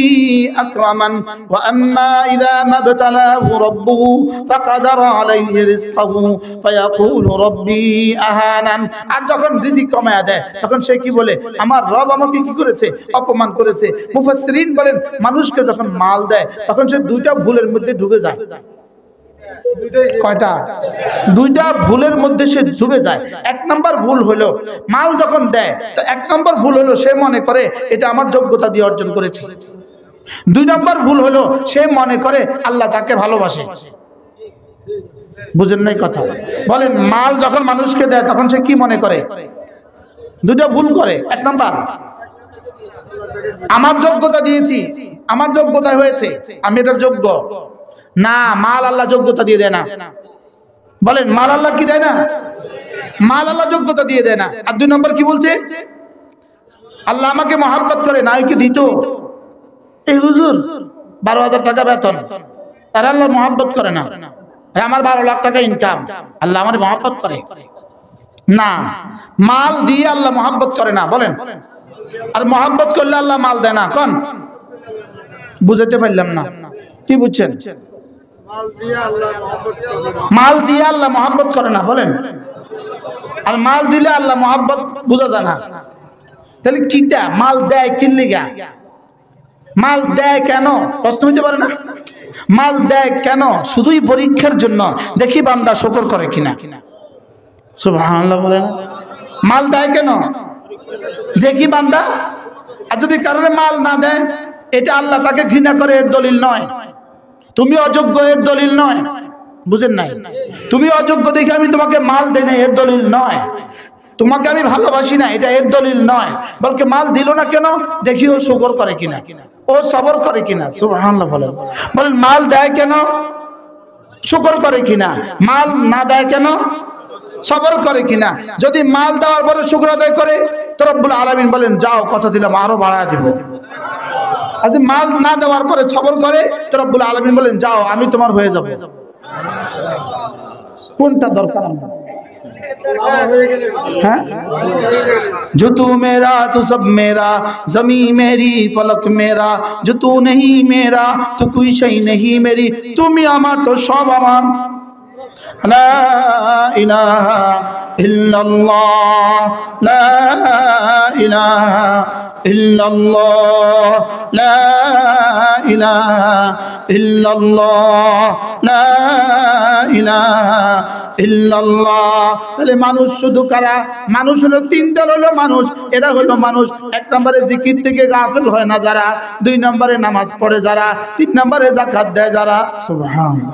আকরামান ওয়া আম্মা ইযা মাবতালাহু রাব্বুহু ফাকাদারা আলাইহি রিজকাহু ফায়াকুলু রাব্বি আহানান। আর যখন রিজিক কমায়া দেয়, তখন সে কি বলে? আমার রব আমাকে কি করেছে? অপমান করেছে। মুফাসসিরিন বলেন, মানুষকে যখন মাল দেয়, তখন সে দুইটা ভুলের মধ্যে ডুবে যায়। কয়টা? দুইটা ভুলের মধ্যে সে ডুবে যায়। এক নাম্বার ভুল হলো, মাল যখন দেয়, তো এক নাম্বার ভুল হলো সে মনে করে এটা আমার যোগ্যতা দিয়ে অর্জন করেছি। দুই নাম্বার ভুল হলো সে মনে করে আল্লাহ তাকে ভালোবাসে। বুঝেন নাই কথা? বলেন, মাল যখন মানুষকে দেয় তখন সে কি মনে করে? দুইটা ভুল করে। এক নাম্বার, আমার যোগ্যতা দিয়েছি, আমার যোগ্যতা হয়েছে, আমি এটার যোগ্য না। মাল আল্লাহ যোগ্যতা দিয়ে দেয় না। বলেন, মাল আল্লাহ কি দেয় না? মাল আল্লাহ যোগ্যতা দিয়ে দেয় না। আর দুই নম্বর কি বলছে? আল্লাহ আমাকে মহব্বত করে না, কি দিত? এই হুজুর 12,000 টাকা বেতন, আর আল্লাহ মহব্বত করে না। আমার 12 লাখ টাকা ইনকাম, আল্লাহ আমার মহব্বত করে না। মাল দিয়ে আল্লাহ মহব্বত করে না। বলেন, আর মহব্বত করলে আল্লাহ মাল দেয় না। কোন? বুঝাতে পারলাম না, কি বুঝছেন? মাল দিয়ে আল্লাহ মহব্বত করে না। বলেন, আর মাল দিলে আল্লাহ মহব্বত বুঝা যায় না। তাহলে কিটা মাল দেয়? কিল্লিগা মাল দেয়? কেন? প্রশ্ন হইতে পারে না? মাল দেয় কেন? শুধুই পরীক্ষার জন্য, দেখি বান্দা শুকর করে কিনা। সুবহানাল্লাহ বলেন। মাল দেয় কেন? যে কি বান্দা, আর যদি কারণে মাল না দেয়, এটা আল্লাহ তাকে ঘৃণা করে এর দলিল নয়। তুমি অযোগ্য এর দলিল নয়। বুঝেন নাই? তুমি অযোগ্য দেখে আমি তোমাকে মাল দেই না এর দলিল নয়। তোমাকে আমি ভালোবাসি না এটা এর দলিল নয়। বলকে মাল দিল না কেন, দেখি ও শুকর করে কিনা, ও সবর করে কিনা। সুবহানাল্লাহ বলেন। বলেন, মাল দেয় কেন? শুকর করে কিনা। মাল না দেয় কেন? সবর করে কিনা। যদি মাল দেওয়ার পরে শুকর আদায় করে, তো রব্বুল আলামিন বলেন, যাও কথা দিলাম আরো বাড়ায় দিব। আর যদি মাল না দেওয়ার পরে সবর করে, তো রব্বুল আলামিন বলেন, যাও আমি তোমার হয়ে যাব। কোনটা দরকার? हैं? जो तू मेरा तो सब मेरा, जमी मेरी फलक मेरा, जो तू नहीं मेरा तो कोई शई नहीं मेरी, তুমি আমার তো সব আমার। লা ইলাহা ইল্লাল্লাহ, লা ইলাহা ইল্লাল্লাহ, লা ইলাহা ইল্লাল্লাহ, লা ইলাহা ইল্লাল্লাহ। তাহলে মানুষ শুধু কারা? মানুষ হলো তিন দল হলো মানুষ। এরা হলো মানুষ, এক নম্বরে জিকির থেকে গাফিল হয় না যারা, দুই নম্বরে নামাজ পড়ে যারা, তিন নম্বরে যাকাত দেয় যারা। সুবহানাল্লাহ।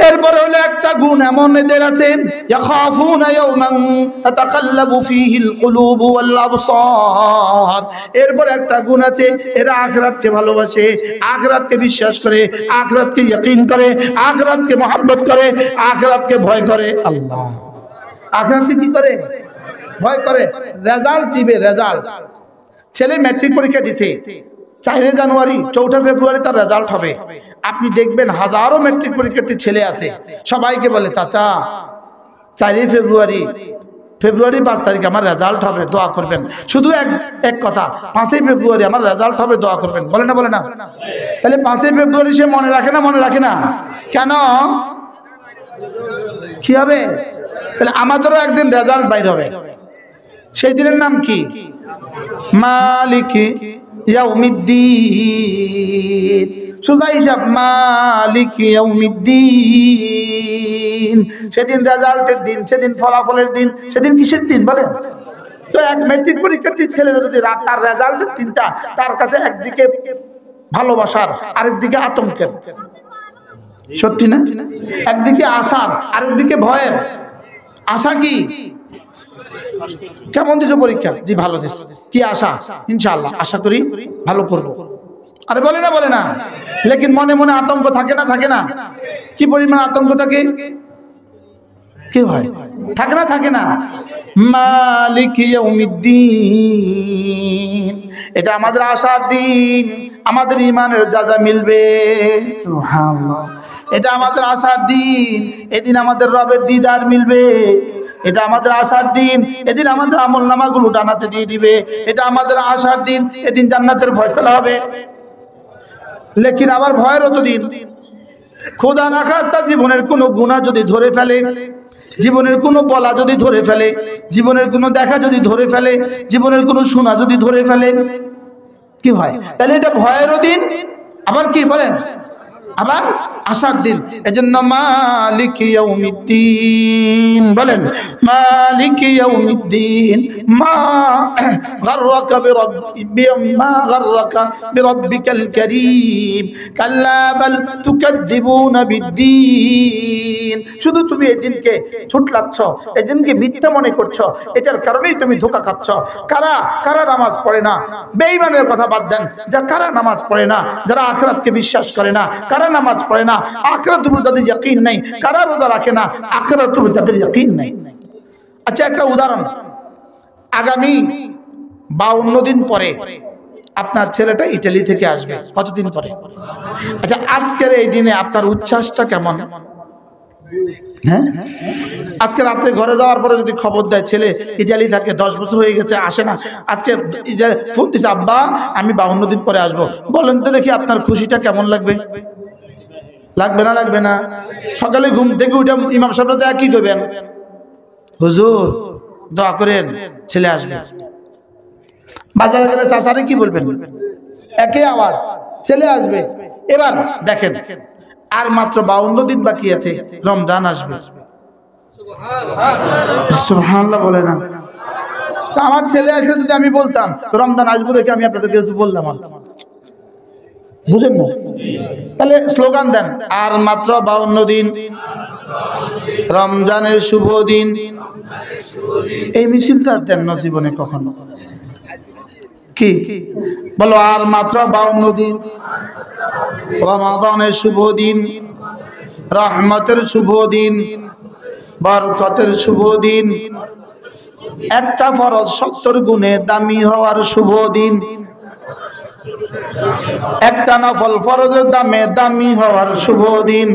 এরপরে হলো একটা গুণ এমন এদের আছে, ইয়াখাফুনা ইয়াওমান তাতাকাল্লাবু ফীহিল কুলুবু ওয়াল আবসার। এরপরে একটা গুণ আছে, এরা আখিরাতকে ভালোবাসে, আখিরাতকে বিশ্বাস করে, আখিরাতকে ইয়াকিন করে, আখিরাতকে মহব্বত করে, আখিরাতকে ভয় করে। আল্লাহ আখিরাতকে কি করে? ভয় করে। রেজাল্ট দিবে, রেজাল্ট। ছেলে ম্যাট্রিক পরীক্ষা দিছে, 4 জানুয়ারি 4 ফেব্রুয়ারি তার রেজাল্ট হবে। আপনি দেখবেন হাজারো ম্যাট্রিক পরীক্ষার্থী ছেলে আছে, সবাইকে বলে চাচা 4 ফেব্রুয়ারি 5 তারিখ আমার রেজাল্ট হবে, দোয়া করবেন। শুধু এক কথা, 5 ফেব্রুয়ারি আমার রেজাল্ট হবে, দোয়া করবেন। বলে না? বলে না? তাহলে 5 ফেব্রুয়ারি সে মনে রাখে না? মনে রাখে না কেন? কি হবে? তাহলে আমাদেরও একদিন রেজাল্ট বাইর হবে। সেই দিনের নাম কি? মালিক ইয়াউমিদ্দিন। সোজা হিসাব, মালিক ইয়াউমিদ্দিন। সেদিন রেজাল্টের দিন, সেদিন ফলাফলের দিন, সেদিন কিসের দিন বলেন? তো এক ম্যাট্রিক পরীক্ষার্থী ছেলেরা যদি তার রেজাল্টের দিনটা তার কাছে একদিকে ভালোবাসার, আরেকদিকে আতঙ্কের, সত্যি না? একদিকে আশার, আরেকদিকে ভয়ের। আশা কি? কেমন দিছো পরীক্ষা? জি ভালো দিছি। কি আশা? ইনশাআল্লাহ, আশা করি ভালো করব। আরে বলে না? বলে না? লেকিন মনে মনে আতঙ্ক থাকে না? থাকে না? কি পরিমাণ আতঙ্ক থাকে? কি ভাই থাকে না? থাকে না? মালিক ইয়াউমিদ্দিন, এটা আমাদের আশার দিন, আমাদের ঈমানের যাজা মিলবে। সুবহানাল্লাহ। এটা আমাদের আশার দিন, এদিন আমাদের রবের দিদার মিলবে। এটা আমাদের আশার দিন, এদিন আমাদের আমলনামাগুলো ডানাতে দিয়ে দিবে। এটা আমাদের আশার দিন, এদিন জান্নাতের ফয়সালা হবে। লেকিন আবার ভয়েরও তো দিন। খোদা না খাস্তা জীবনের কোনো গুনাহ যদি ধরে ফেলে, জীবনের কোনো বলা যদি ধরে ফেলে, জীবনের কোনো দেখা যদি ধরে ফেলে, জীবনের কোনো শোনা যদি ধরে ফেলে, কি হয়? তাহলে এটা ভয়েরও দিন, আবার কি বলেন? আবার আশার দিন। এজন্য মালিক ইয়াউমিদ্দিন বলেন, মালিক ইয়াউমিদ্দিন। মা গাররাকা বিরাব্বিকাল কারীম, কাল্লা বাল তুকাদ্দিবুনা বিদ্দীন। শুধু তুমি এই দিনকে ছুটলাচ্ছ, এই দিনকে মিথ্যা মনে করছো, এটার কারণেই তুমি ধোঁকা খাচ্ছ। কারা কারা নামাজ পড়ে না? বেঈমানের কথা বাদ দেন, যা কারা নামাজ পড়ে না, যারা আখিরাতকে বিশ্বাস করে না, কারা নামাজ পড়ে না, আখিরাতের উপর যাদের ইয়াকিন নাই, কারা রোজা রাখে না, আখিরাতের উপর যাদের ইয়াকিন নাই। আচ্ছা একটা উদাহরণ, আগামী 52 দিন পরে আপনার ছেলেটা ইতালি থেকে আসবে। কতদিন পরে? আচ্ছা আজকের এই দিনে আপনার উচ্ছ্বাসটা কেমন? হ্যাঁ, আজকে রাত্রে ঘরে যাওয়ার পরে যদি খবর দেয় ছেলে ইতালি থাকে, 10 বছর হয়ে গেছে আসে না, আজকে ফোন দিছে আব্বা আমি 52 দিন পরে আসবো, বলেন তো দেখি আপনার খুশিটা কেমন লাগবে? লাগবে না? লাগবে না? সকালে ঘুম থেকে উঠে ইমাম সাহেবরা যা কি করবেন? হুজুর দোয়া করেন ছেলে আসবে। বাজারে গেলে চাচারে কি বলবেন? একই আওয়াজ, ছেলে আসবে। এবার দেখেন আর মাত্র 52 দিন বাকি আছে, রমজান আসবে। সুবহানাল্লাহ বলে না? তো আমার ছেলে এসে যদি আমি বলতাম রমজান আসবো দেখে আমি আপনাদেরকে কিছু বললাম, বুঝেন না? তাহলে স্লোগান দেন, আর মাত্র 52 দিন, রমজানের শুভ দিন। এই মিছিলটা দেন না জীবনে কখনো? কি বলো? আর মাত্র 52 দিন, রমাদানের শুভ দিন, রহমতের শুভ দিন, বরকতের শুভ দিন, একটা ফরজ 70 গুণে দামি হওয়ার শুভ দিন, একটা নফল ফরজের দামে দামি হওয়ার শুভ দিন।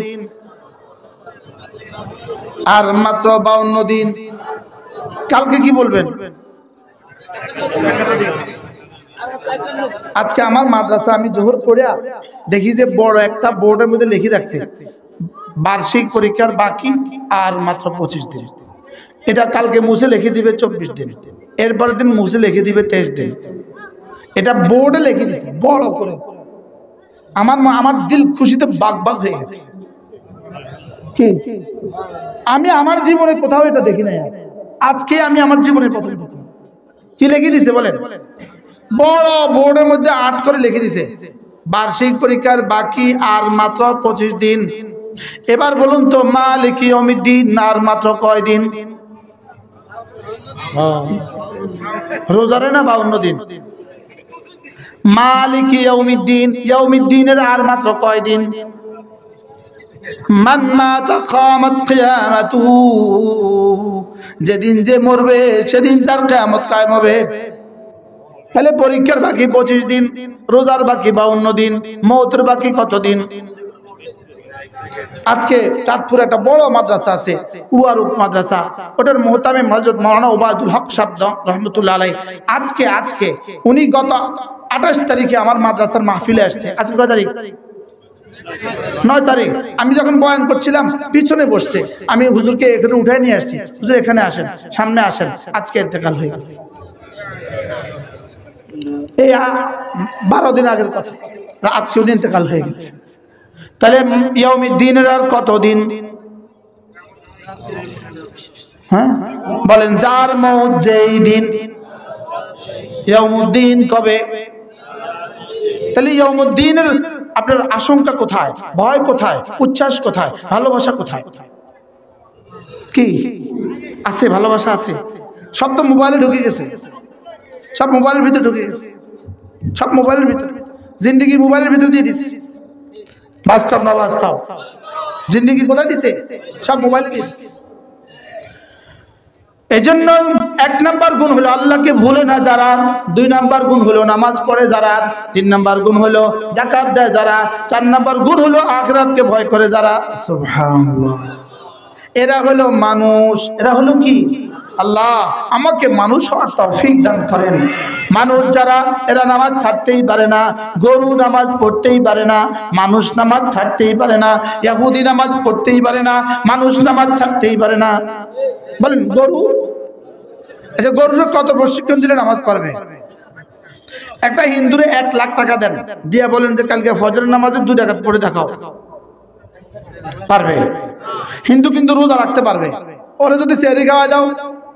আর মাত্র 52 দিন। কালকে কি বলবেন? আজকে আমার মাদ্রাসা আমি জোহর পড়ে দেখি যে বড় একটা বোর্ডের মধ্যে লিখে রাখছে বার্ষিক পরীক্ষার বাকি আর মাত্র 25 দিন। এটা কালকে মুছে লিখে দিবে 24 দিন, এরপরের দিন মুছে লিখে দিবে 23 দিন। এটা বোর্ডে লিখে দিচ্ছে বড় করে। আমার দিল খুশিতে বাগ বাগ হয়ে গেছে। কি আমি আমার জীবনে কোথাও এটা দেখি না। আজকে আমি আমার জীবনে প্রথম কি লিখে দিছে বলেন? বড় বোর্ডের মধ্যে 8 করে লিখে দিছে বার্ষিক পরীক্ষার বাকি আর মাত্র 25 দিন। এবার বলুন তো মালিকি ইয়াউমিদ্দিন আর মাত্র কয় দিন? রোজারে না 52 দিন? মালিকি ইয়াউমিদ্দিন, ইয়াউমিদ্দিনের আর মাত্র কয় দিন? মান মাতা কিয়ামাত কিয়ামাতুহু, যেদিন যে মরবে সেদিন তার কিয়ামত কায়েম হবে। তাহলে পরীক্ষার বাকি 25 দিন, রোজার বাকি 52 দিন, মওতের বাকি কত দিন? আজকে চাঁদপুরে একটা বড় মাদ্রাসা আছে উয়ারুক মাদ্রাসা, ওটার মুহতামিম হযরত মাওলানা ওবায়দুল হক সাহেব রহমাতুল্লাহ আলাইহি আজকে উনি গত 28 তারিখে আমার মাদ্রাসার মাহফিলে আসছে। আজকে কয় তারিখ? 9 তারিখ। আমি যখন বয়ান করছিলাম পিছনে বসছে, আমি হুজুরকে এখানে উঠাই নিয়ে আসছি, হুজুর এখানে আসেন, সামনে আসেন। আজকে ইন্তেকাল হয়ে গেছে, এই 12 দিন আগের কথা। আজকে উনি ইন্তেকাল হয়ে গেছে। তাহলে ইয়াউমিদ্দিনের আর কত দিন? হ্যাঁ বলেন, যার মওত যেই দিন। ইয়াউমুদ্দিন কবে? তাহলে ইয়াউমুদ্দিনের আপনার আশঙ্কা কোথায়, ভয় কোথায়, উচ্ছ্বাস কোথায়, ভালোবাসা কোথায়? কি আছে? ভালোবাসা আছে? সব তো মোবাইলে ঢুকে গেছে, সব মোবাইলের ভিতরে ঢুকে গেছে, সব মোবাইলের ভিতরে। জিন্দেগি মোবাইলের ভিতরে দিয়ে দিচ্ছে। বাস্তব না বাস্তব? জিন্দেগি কোথায় দিছে? সব মোবাইলে দিয়ে দিচ্ছে। এই জন্য 1 নাম্বার গুণ হলো আল্লাহকে ভুলে না যারা, 2 নাম্বার গুণ হলো নামাজ পড়ে যারা, 3 নাম্বার গুণ হলো যাকাত দেয় যারা, 4 নাম্বার গুণ হলো আখিরাতকে ভয় করে যারা। সুবহানাল্লাহ। এরা হলো মানুষ। এরা হলো কি? আল্লাহ আমাকে মানুষ হওয়ার তৌফিক দান করেন। মানুষ যারা, এরা নামাজ ছাড়তেই পারে না, গরু নামাজ পড়তেই পারে না, মানুষ নামাজ ছাড়তেই পারে না, ইহুদি নামাজ পড়তেই পারে না, মানুষ নামাজ ছাড়তেই পারে না। বলেন গরু, আচ্ছা গরুর কত প্রশিক্ষণ দিলে নামাজ পড়বে? একটা হিন্দুরে 1 লাখ টাকা দেন, দিয়ে বলেন যে কালকে ফজরের নামাজে 2 রাকাত পড়ে দেখাও, পারবে? হিন্দু কিন্তু রোজা রাখতে পারবে। ওরা যদি সেহরি খাওয়াই দাও,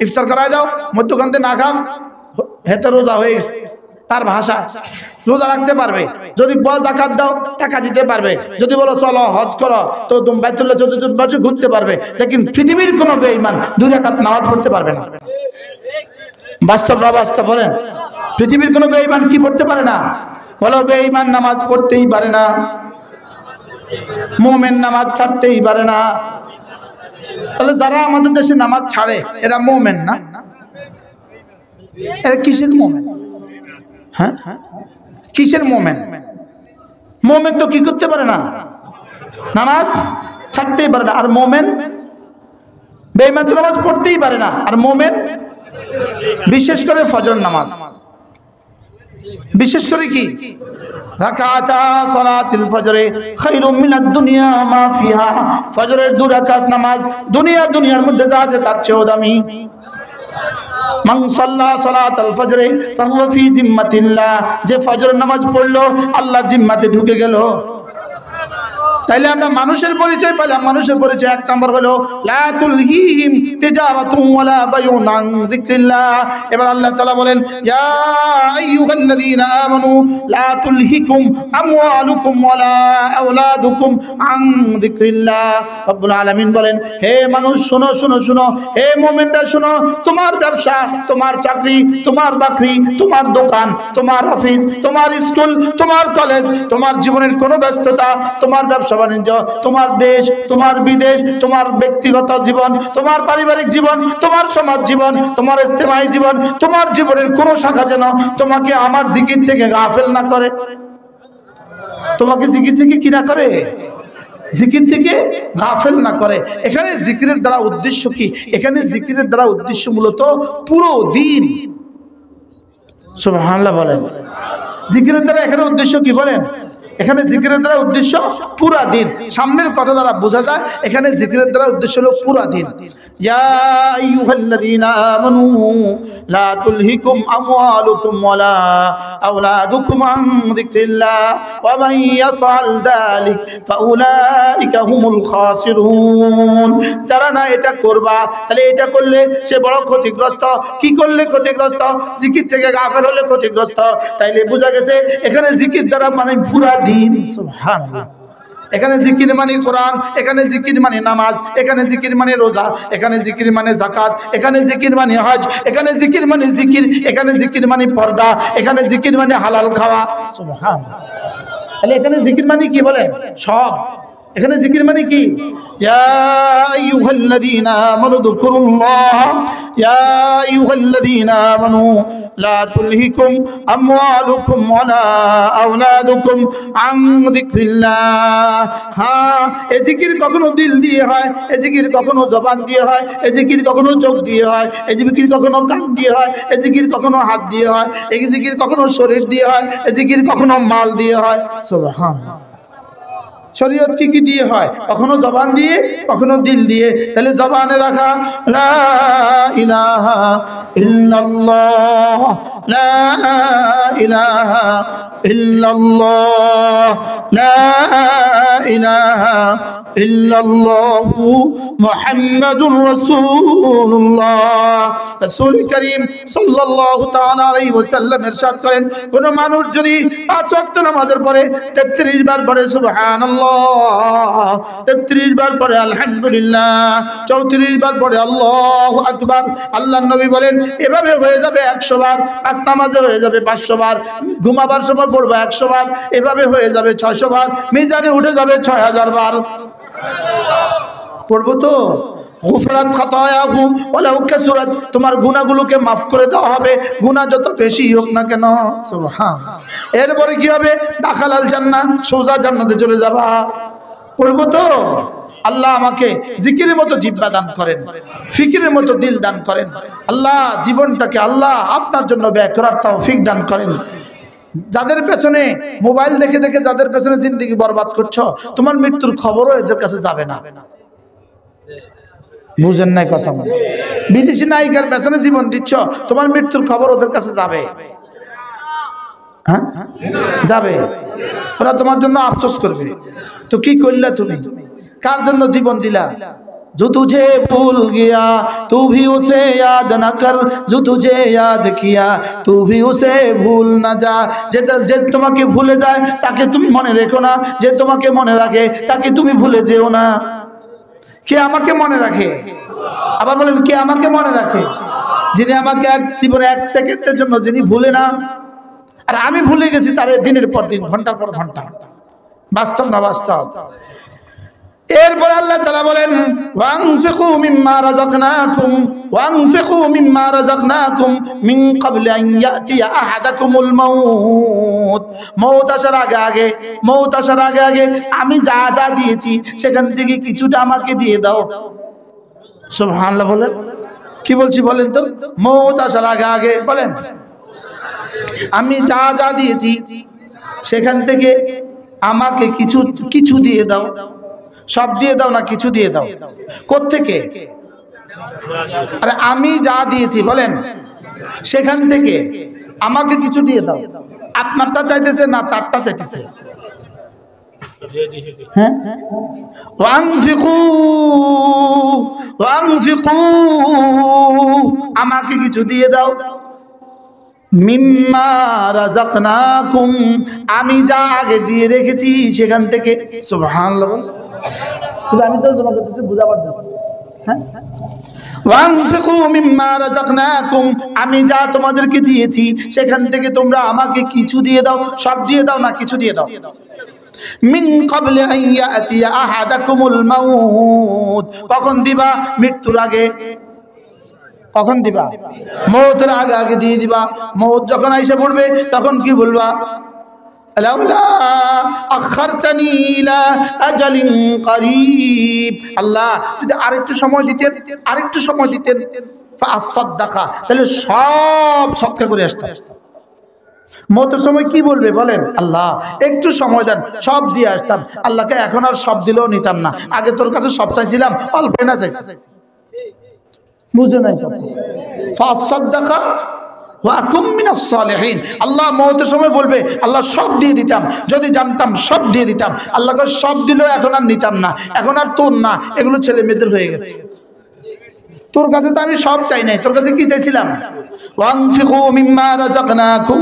ইফতার করাই দাও, মধ্যখান্তে না খান, হেতে রোজা হয়ে গেছে। তার ভাষা রোজা রাখতে পারবে। যদি বল যাকাত দাও, টাকা দিতে পারবে। যদি বলো চলো হজ করো, তো তুমি বাইতুল্লাহ চতুর্থ ঘুরতে পারবে। লেকিন পৃথিবীর কোনো বেঈমান 2 রাকাত নামাজ পড়তে পারবে না। বাস্তব না বাস্তব বলেন? পৃথিবীর কোনো বেঈমান কি পড়তে পারে না? বলো বেঈমান নামাজ পড়তেই পারে না, মুমিন নামাজ ছাড়তেই পারে না। তাহলে যারা আমাদের দেশে নামাজ ছাড়ে এরা মুমিন না? এরা কিসের মুমিন? হ্যাঁ কিসের মুমিন? মুমিন তো কি করতে পারে না? নামাজ ছাড়তেই পারে না। আর মুমিন? বেঈমান তো নামাজ পড়তেই পারে না। আর মুমিন বিশেষ করে ফজর নামাজ, বিশেষ করে কি রাকাতা সালাতুল ফজরে খায়রুম মিনাদ দুনিয়া মা ফিহা, ফজরের 2 রাকাত নামাজ দুনিয়ার মধ্যে যা আছে তার চেয়েও দামি। মান সাল্লা সালাতাল ফজরে ফাহুয়া ফি জিম্মাতিল্লাহ, যে ফজর নামাজ পড়লো আল্লাহর জিম্মাতে ঢুকে গেল। তাইলে আমরা মানুষের পরিচয় পেলাম। মানুষের পরিচয় 1 নাম্বার হলো লা তুলহিহিম তিজারাতুন ওয়ালা বাইউন আন যিকরিল্লাহ। এবার আল্লাহ তাআলা বলেন ইয়া আইয়ুহাল্লাযীনা আমানু লা তুলহিকুম আমওয়ালুকুম ওয়ালা আওলাদুকুম আন যিকরিল্লাহ। রব্বুল আলামিন বলেন হে মানুষ শোনো শোনো শোনো, হে মুমিনরা শোনো, তোমার ব্যবসা, তোমার চাকরি, তোমার বাকরি, তোমার দোকান, তোমার অফিস, তোমার স্কুল, তোমার কলেজ, তোমার জীবনের কোনো ব্যস্ততা, তোমার ব্যবসা বাণিজ্য, তোমার দেশ, তোমার বিদেশ, তোমার ব্যক্তিগত জীবন, তোমার পারিবারিক জীবন, তোমার সমাজ জীবন, তোমার ইজতিমাই জীবন, তোমার জীবনের কোন শাখা যেন তোমাকে আমার জিকির থেকে গাফেল না করে। তোমাকে জিকির থেকে কি না করে? জিকির থেকে গাফেল না করে। এখানে জিকিরের দ্বারা উদ্দেশ্য কি? এখানে জিকিরের দ্বারা উদ্দেশ্য মূলত পুরো দিন। সুবহানাল্লাহ বলেন। জিকিরের দ্বারা এখানে উদ্দেশ্য কি বলেন? এখানে জিকিরের দ্বারা উদ্দেশ্য পুরা দিন। সামনের কথা দ্বারা বোঝা যায় এখানে জিকিরের দ্বারা উদ্দেশ্য হলো পুরা দিন। ইয়া আইয়ুহাল্লাযীনা আমানু লা তুলহিকুম আমওয়ালুকুম ওয়ালা আওলাদুকুম আন যিকরিল্লাহ ওয়া মান ইয়াফআল যালিক ফাউলাইকা হুমুল খাসিরুন। যারা না এটা করবা, তাহলে এটা করলে সে বড় ক্ষতিগ্রস্ত। কি করলে ক্ষতিগ্রস্ত? জিকির থেকে গাফেল হলে ক্ষতিগ্রস্ত। তাইলে বোঝা গেছে এখানে জিকির দ্বারা মানে পুরা দিন। সুবহানাল্লাহ। এখানে জিকির মানে কোরআন, এখানে জিকির মানে নামাজ, এখানে জিকির মানে রোজা, এখানে জিকির মানে যাকাত, এখানে জিকির মানে হজ, এখানে জিকির মানে জিকির, এখানে জিকির মানে পর্দা, এখানে জিকির মানে হালাল খাওয়া। সুবহানাল্লাহ। তাহলে এখানে জিকির মানে কি বলে? সব। এখানে জিকির মানে কি? ইয়া আইয়ুহাল্লাযীনা আমানু যকুরুল্লাহ ইয়া আইয়ুহাল্লাযীনা আমানু লা তুলহিকুম আমওয়ালুকুম ওয়ালা আওলাদুকুম আন যিকরিল্লাহ। হ্যাঁ, এই জিকির কখনো দিল দিয়ে হয়, এই জিকির কখনো জবান দিয়ে হয়, এই জিকির কখনো চোখ দিয়ে হয়, এই জিকির কখনো কান দিয়ে হয়, এই জিকির কখনো হাত দিয়ে হয়, এই জিকির কখনো শরীর দিয়ে হয়, এই জিকির কখনো মাল দিয়ে হয়। সুবহানাল্লাহ। শরীয়ত কি কি দিয়ে হয়? কখনো জবান দিয়ে, কখনো দিল দিয়ে। তাহলে জবানে রাখা লা ইলাহা ইল্লাল্লাহ, লা ইলাহা ইল্লাল্লাহ, লা ইলাহা ইল্লাল্লাহু মুহাম্মাদুর রাসূলুল্লাহ। রাসূল করিম সাল্লাল্লাহু তাআলা আলাইহি ওয়াসাল্লাম ইরশাদ করেন, কোন মানুষ যদি 5 ওয়াক্ত নামাজের পরে 33 বার পড়ে সুবহানাল্লাহ, 33 বার পড়ে আলহামদুলিল্লাহ, 34 বার পড়ে আল্লাহু আকবার, আল্লাহর নবী বলেন এভাবে হয়ে যাবে 100 বার। 5 নামাজে হয়ে যাবে 500 বার, ঘুমাবার সময় পড়বে 100 বার, এভাবে হয়ে যাবে 600 বার, মিজানে উঠে যাবে 6000 বার। পড়বো তো? গুফরাত খাতায়াহু ওয়ালাউ কাসুরাত, তোমার গুনাহগুলোকে মাফ করে দেওয়া হবে, গুনাহ যত বেশি হোক না কেন। সুবহানাল্লাহ। এরপরে কি হবে? দাখালাল জান্নাহ, সোজা জান্নাতে চলে যাবা। পড়বো তো? আল্লাহ আমাকে জিকিরের মতো জিহ্বা দান করেন, ফিকিরের মতো দিল দান করেন। আল্লাহ জীবনটাকে আল্লাহ আপনার জন্য ব্যয় করার তৌফিক দান করেন। যাদের পেছনে মোবাইল দেখে দেখে যাদের পেছনে জিন্দেগি বরবাদ করছো, তোমার মৃত্যুর খবরও এদের কাছে যাবে না। বুঝেন নাই কথা? বিদেশি নায়িকার পেছনে জীবন দিচ্ছ, তোমার মৃত্যুর খবর ওদের কাছে যাবে? হ্যাঁ যাবে। ওরা তোমার জন্য আফসোস করবে। তো কি করলে তুমি? কার জন্য জীবন দিলা? जो तुझे भूल गया तू भी उसे याद न कर, जो तुझे याद किया तू भी उसे भूल न जा। যে তোমাকে ভুলে যায় তাকে তুমি মনে রেখো না, যে তোমাকে মনে রাখে তাকে তুমি ভুলে যেও না। কে আমাকে মনে রাখে? আবার বলেন, কে আমাকে মনে রাখে? যিনি আমাকে জীবনে 1 সেকেন্ডের জন্য যিনি ভুলে না, আর আমি ভুলে গেছি তারে দিনের পর দিন, ঘন্টার পর ঘন্টা। বাস্তব না বাস্তব? এরপর আল্লাহ তাআলা বলেন ওয়ানফিকু মিম্মা রাযাকনাকুম ওয়ানফিকু মিম্মা রাযাকনাকুম মিন ক্বাবলি আন ইয়াতিয়া আহাদাকুমুল মাউত। মউত আসার আগে আগে, মউত আসার আগে আগে আমি যা যা দিয়েছি সেখান থেকে কিছুটা আমাকে দিয়ে দাও। সুবহানাল্লাহ বলেন। কি বলছি বলেন তো? মউত আসার আগে আগে বলেন আমি যা যা দিয়েছি সেখান থেকে আমাকে কিছু কিছু দিয়ে দাও। সব দিয়ে দাও না কিছু দিয়ে দাও? কোত্থেকে? আরে আমি যা দিয়েছি বলেন সেখান থেকে আমাকে কিছু দিয়ে দাও। আপনারটা চাইতেছে না তারটা চাইতেছে? হ্যাঁ, ওয়ানফিকু ওয়ানফিকু, আমাকে কিছু দিয়ে দাও। মিম্মা রাযাকনাকুম, আমি যা আগে দিয়ে রেখেছি সেখান থেকে। সুবহানাল্লাহ। আমি তো তোমাকে কিছু বুঝাবার জন্য, হ্যাঁ, ওয়ানফিকু মিম্মা রাযাকনাকুম, আমি যা তোমাদেরকে দিয়েছি সেখান থেকে তোমরা আমাকে কিছু দিয়ে দাও। সব দিয়ে দাও না কিছু দিয়ে দাও। মিন ক্বাবলি আন ইয়াতিয়া আহাদাকুমুল মাউত, কখন দিবা? মৃত্যুর আগে। কখন দিবা? মওতের আগে আগে দিয়ে দিবা। মওত যখন আইসা পড়বে তখন কি বলবা? লাউলা আখারতানি ইলা আজালিন করিব, আল্লাহ যদি আরেকটু সময় দিতেন, আরেকটু সময় দিতেন, ফাআসাদদাকা, তাহলে সব সদকা করে আসতাম। মতের সময় কি বলবে বলেন? আল্লাহ একটু সময় দেন, সব দিয়ে আসতাম। আল্লাহকে এখন আর সব দিলেও নিতাম না, আগে তোর কাছে সব চাইছিলাম, অল্প না চাইছি। বুঝে নাই? ফাআসাদদাকা ওয়া আকুম মিনাস সালিহিন, আল্লাহ মওতের সময় বলবে আল্লাহ সব দিয়ে দিতাম, যদি জানতাম সব দিয়ে দিতাম। আল্লাহকে সব দিলেও এখন আর নিতাম না, এখন আর তোর না, এগুলো ছেলে মেয়েদের হয়ে গেছে। তোর কাছে তো আমি সব চাই নাই, তোর কাছে কি চাইছিলাম? ওয়ানফিকু মিম্মা রাযাকনাকুম,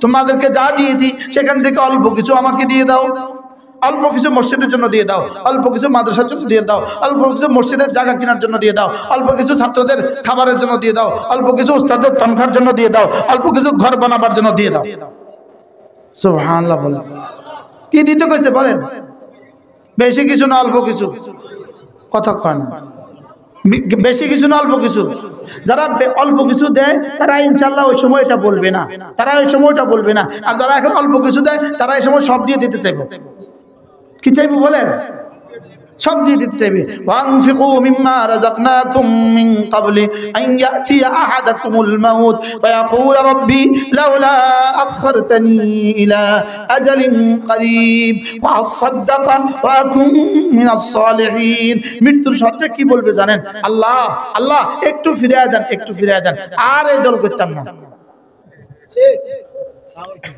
তোমাদেরকে যা দিয়েছি সেখান থেকে অল্প কিছু আমাকে দিয়ে দাও, অল্প কিছু মসজিদের জন্য দিয়ে দাও, অল্প কিছু মাদ্রাসার জন্য দিয়ে দাও, অল্প কিছু মসজিদের জায়গা কেনার জন্য দিয়ে দাও, অল্প কিছু ছাত্রদের খাবারের জন্য দিয়ে দাও, অল্প কিছু উস্তাদের তনখার জন্য দিয়ে দাও, অল্প কিছু ঘর বানাবার জন্য দিয়ে দাও। সুবহানাল্লাহ বলেন। কি দিতে কইছে বলেন? বেশি কিছু না অল্প কিছু, কথা কয় না। বেশি কিছু না অল্প কিছু। যারা অল্প কিছু দেয় তারা ইনশাআল্লাহ ওই সময় এটা বলবে না, তারা ওই সময়টা বলবে না। আর যারা এখন অল্প কিছু দেয় তারা এই সময় সব দিয়ে দিতে চাইবে। কি চাইবো বলেন? সব দিয়ে দিতে চাইবে। ওয়ানফিকু মিম্মা রাযাকনাকুম মিন ক্বাবলি আন ইয়াতিয়া আহাদাকুমুল মাউত ফায়াকুল রাব্বি লাউলা আখারতানি ইলা আজালিন করিব ফাআসাদদাকা ওয়া আকুম মিনাস সালিহিন। মৃত্যুর সত্ত্বে কি বলবে জানেন? আল্লাহ আল্লাহ একটু ফিরিয়ে দেন, একটু ফিরিয়ে দেন, আর এই দল করতাম না।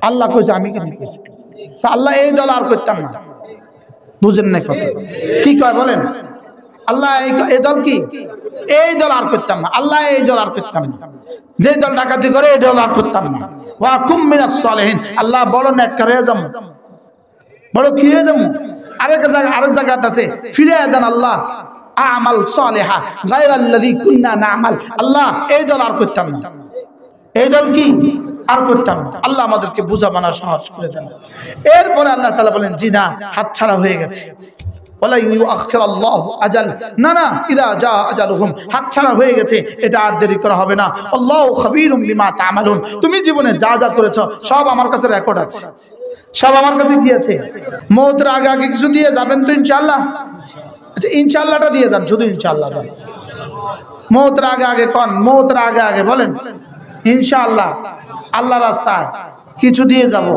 আল্লাহ কইছে, আমি কেন কইছি? আল্লাহ এই দল আর করতাম না। বুঝেন না কথা? কি কয় বলেন? আল্লাহ এই দল কি? এই দল আর করতাম না, আল্লাহ এই দল আর করতাম না। যে দল ডাকাতি করে এই দল আর করতাম না। ওয়া কুম মিনাস সালিহিন, আল্লাহ বড় নেককার হয়ে যাবো, বড় কি হয়ে যাবো। আরেক জায়গাতে আছে ফিরে দেন আল্লাহ আমাল সালিহা গায়রাল্লাযী কুননা না'মাল, আল্লাহ এই দল আর করতাম না। এই দল কি আর করতাম না। আল্লাহ আমাদেরকে বুঝা মানা সহজ করে দেন। এরপরে আল্লাহ তাআলা বলেন জি না, হাতছাড়া হয়ে গেছে। ওয়ালা ইউআখিরুল্লাহু আজাল, না না, ইযা জা আজালুহুম, হাতছাড়া হয়ে গেছে, এটা আর দেরি করা হবে না। আল্লাহু খাবীরুম বিমা তা'মালুন, তুমি জীবনে যা যা করেছো সব আমার কাছে রেকর্ড আছে, সব আমার কাছে কি আছে। মওতের আগে আগে কিছু দিয়ে যাবেন তো ইনশাআল্লাহ? আচ্ছা ইনশাআল্লাহটা দিয়ে যান, শুধু ইনশাআল্লাহ যান। মওতের আগে আগে কোন, মওতের আগে আগে বলেন ইনশাআল্লাহ, আল্লাহ রাস্তায় কিছু দিয়ে যাব।